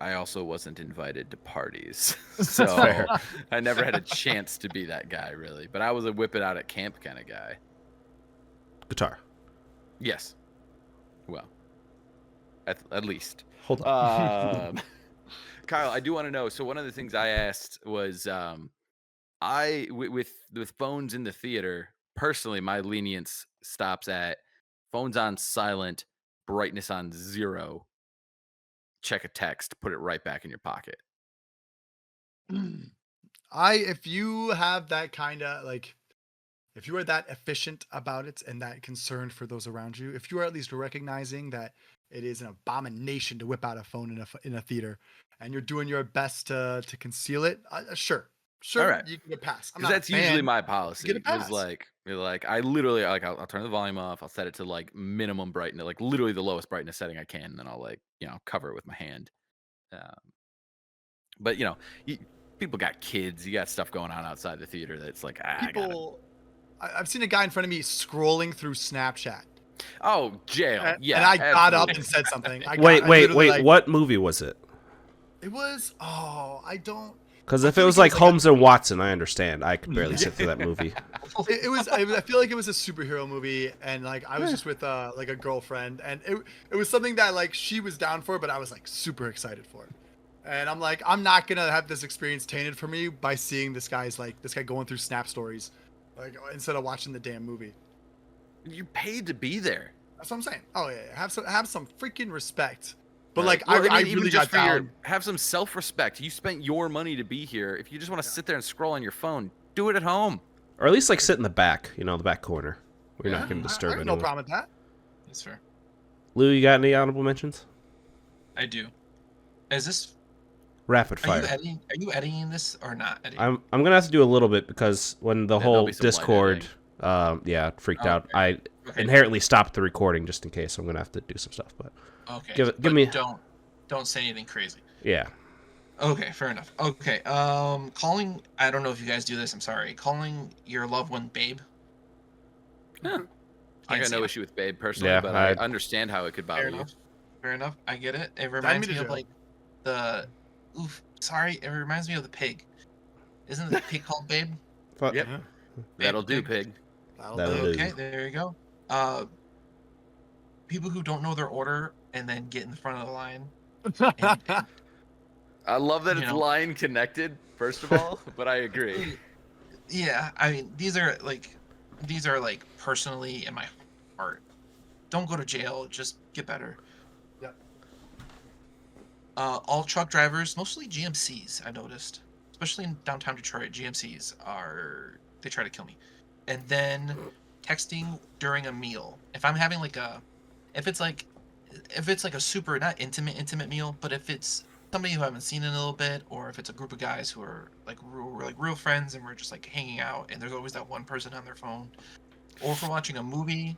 I also wasn't invited to parties. So fair. I never had a chance to be that guy, really. But I was a whip it out at camp kind of guy. Guitar. Yes. Well, at least. Hold on. Kyle, I do want to know. So one of the things I asked was, with phones in the theater, personally, my lenience stops at phones on silent, brightness on 0. Check a text, put it right back in your pocket. If you have that kind of like, if you are that efficient about it and that concerned for those around you, if you are at least recognizing that it is an abomination to whip out a phone in a theater, and you're doing your best to conceal it, sure, All right. you can get past. Because that's usually my policy. Get a Is pass. like I literally I'll turn the volume off. I'll set it to like minimum brightness, like literally the lowest brightness setting I can, and then I'll like cover it with my hand. But people got kids. You got stuff going on outside the theater that's like I've seen a guy in front of me scrolling through Snapchat. Oh, jail. Yeah. And I got up absolutely. and said something. Wait. Like, what movie was it? It was, I don't. Because if it was like Holmes and Watson, I understand. I could barely sit through that movie. I feel like it was a superhero movie, and like I was just with like a girlfriend, and it was something that like she was down for, but I was like super excited for it. And I'm like, I'm not gonna have this experience tainted for me by seeing this guy going through Snap stories, like instead of watching the damn movie. You paid to be there. That's what I'm saying. Oh yeah, have some freaking respect. But Right. like, Well, I even really just got for down. have some self-respect. You spent your money to be here. If you just want to sit there and scroll on your phone, do it at home. Or at least like sit in the back, the back corner. We're Yeah, not going to I disturb have no anyone. problem with that. That's fair. Lou, you got any honorable mentions? I do. Is this? Rapid Are you fire. editing? Are you editing this or not editing? I'm gonna have to do a little bit because when the there'll whole be some light Discord, editing. freaked Oh, out, okay. I Okay. inherently stopped the recording just in case. So I'm gonna have to do some stuff. But Okay. give but me- Don't say anything crazy. yeah, Okay, fair enough. Okay. Calling. I don't know if you guys do this. I'm sorry. Calling your loved one babe. I Can't got say no it. issue with Babe personally, Yeah, but I I- understand how it could bother Fair you. enough. Fair enough. I get it. It me reminds to me of jail. like the. Oof. Sorry. It reminds me of the pig. Isn't the pig called Babe? Fuck. Yep. That'll do, Pig. pig. That'll do. Okay, there you go. People who don't know their order and then get in the front of the line. And, I love that You it's know. line connected, first of all, but I agree. yeah, I mean these are like personally in my heart. Don't go to jail. Just get better. Yep. All truck drivers, mostly GMCs, I noticed, especially in downtown Detroit, GMCs they try to kill me. And then texting during a meal. If I'm having if it's like a super not intimate meal, but if it's somebody who I haven't seen in a little bit, or if it's a group of guys who are we're real friends and we're just like hanging out, and there's always that one person on their phone, or if we're watching a movie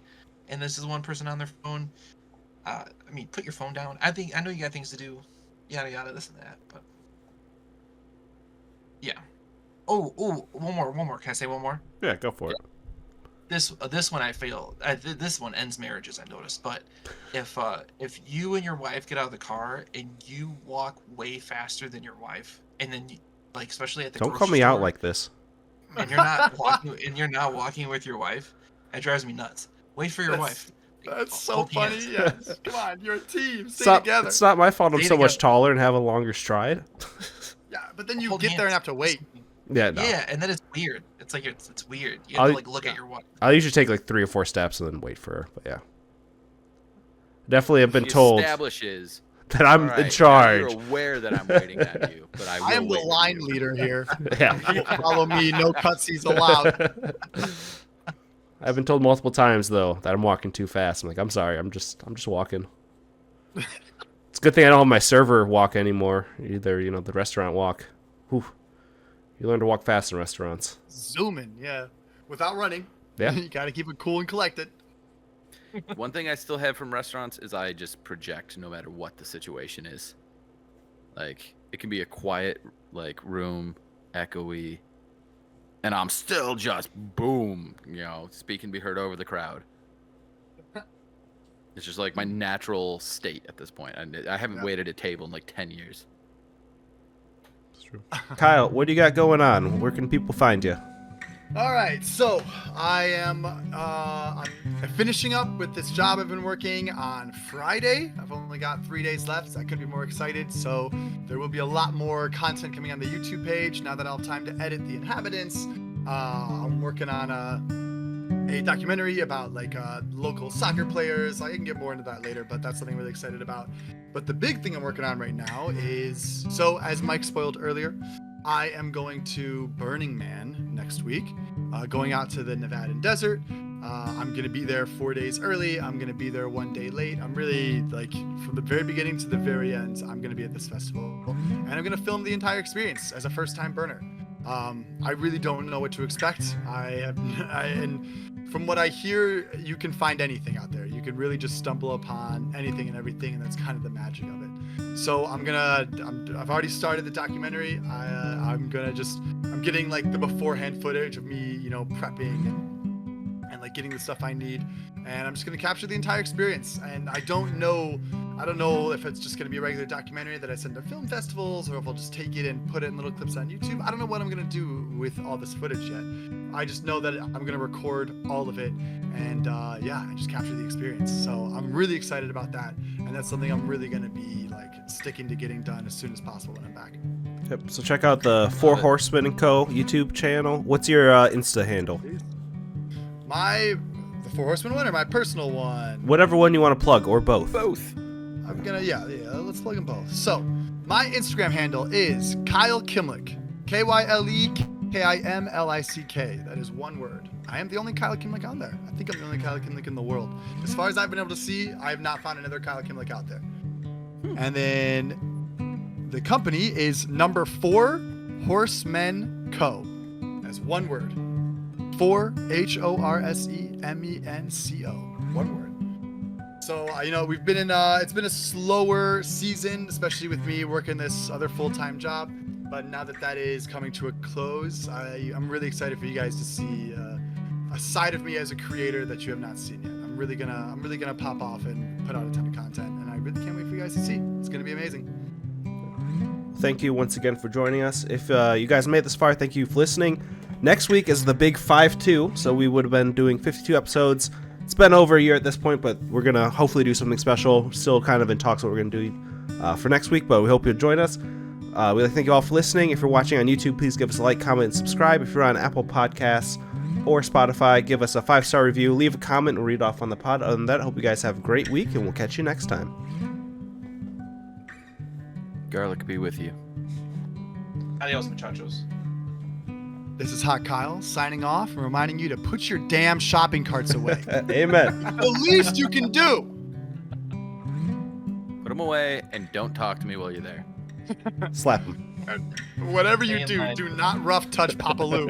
and this is one person on their phone. I mean, put your phone down. I know you got things to do, yada yada, this and that, but yeah. Oh, one more. Can I say one more? Yeah, go for it. This one I fail. This one ends marriages, I noticed. But if you and your wife get out of the car and you walk way faster than your wife, and then especially at the Don't call grocery me out store, like this. and you're not walking with your wife, it drives me nuts. Wait for your wife. That's so Hold funny. hands. Yes. Come on, you're a team. It's Stay not, together. it's not my fault I'm Stay so much together. taller and have a longer stride. Yeah, but then you Hold get there and hands. have to wait. Yeah, no. Yeah, and then it's weird. It's like it's weird. You have to look at your wife. I'll usually take like 3 or 4 steps and then wait for her. But yeah, definitely have been He told establishes that I'm all right, in now charge. You're aware that I'm waiting on you, but I will I am the wait for line you. leader here. Yeah. Follow me. No cutsies allowed. I've been told multiple times though that I'm walking too fast. I'm like, I'm sorry, I'm just walking. It's a good thing I don't have my server walk anymore. Either the restaurant walk. Whew. You learn to walk fast in restaurants. Zooming, yeah, without running. Yeah. You gotta keep it cool and collected. One thing I still have from restaurants is I just project no matter what the situation is. Like, it can be a quiet, room, echoey, and I'm still just boom, speak and be heard over the crowd. It's just like my natural state at this point. I haven't Yeah. waited at a table in 10 years. It's true. Kyle, what do you got going on? Where can people find you? All right, so I am I'm finishing up with this job I've been working on Friday. I've only got 3 days left, so I couldn't be more excited. So there will be a lot more content coming on the YouTube page now that I'll have time to edit the inhabitants. I'm working on a documentary about local soccer players. I can get more into that later, but that's something I'm really excited about. But the big thing I'm working on right now is, so as Mike spoiled earlier, I am going to Burning Man next week, going out to the Nevadan desert. I'm going to be there 4 days early. I'm going to be there 1 day late. I'm really from the very beginning to the very end, I'm going to be at this festival, and I'm going to film the entire experience as a first-time burner. I really don't know what to expect. And from what I hear, you can find anything out there. You can really just stumble upon anything and everything, and that's kind of the magic of it. So I've already started the documentary. I'm getting the beforehand footage of me, prepping and like getting the stuff I need. And I'm just gonna capture the entire experience. And I don't know if it's just gonna be a regular documentary that I send to film festivals, or if I'll just take it and put it in little clips on YouTube. I don't know what I'm gonna do with all this footage yet. I just know that I'm gonna record all of it, and and just capture the experience. So I'm really excited about that, and that's something I'm really gonna be like sticking to getting done as soon as possible when I'm back. Yep. So check out the Four Horsemen and Co. YouTube channel. What's your Insta handle? The Four Horsemen one or my personal one? Whatever one you want to plug, or both. Both. I'm gonna let's plug them both. So my Instagram handle is Kyle Kimlick, KYLEKIMLICK. That is one word. I am the only Kyle Kimlick on there. I think I'm the only Kyle Kimlick in the world. As far as I've been able to see, I have not found another Kyle Kimlick out there. And then the company is number 4 Horsemen Co. That's one word. 4 HORSEMENCO. One word. So we've been in it's been a slower season, especially with me working this other full-time job. But now that is coming to a close, I'm really excited for you guys to see a side of me as a creator that you have not seen yet. I'm really gonna pop off and put out a ton of content, and I really can't wait for you guys to see. It's gonna be amazing. Thank you once again for joining us. If you guys made it this far, thank you for listening. Next week is the big 5-2, so we would have been doing 52 episodes. It's been over a year at this point, but we're going to hopefully do something special. Still kind of in talks what we're going to do for next week, but we hope you'll join us. We'd like to thank you all for listening. If you're watching on YouTube, please give us a like, comment, and subscribe. If you're on Apple Podcasts or Spotify, give us a 5-star review. Leave a comment and we'll read it off on the pod. Other than that, I hope you guys have a great week, and we'll catch you next time. Garlic be with you. Adios, muchachos. This is Hot Kyle signing off and reminding you to put your damn shopping carts away. Amen. The least you can do. Put them away and don't talk to me while you're there. Slap him. Whatever you Stay in do, line. do not rough touch Papa Lou.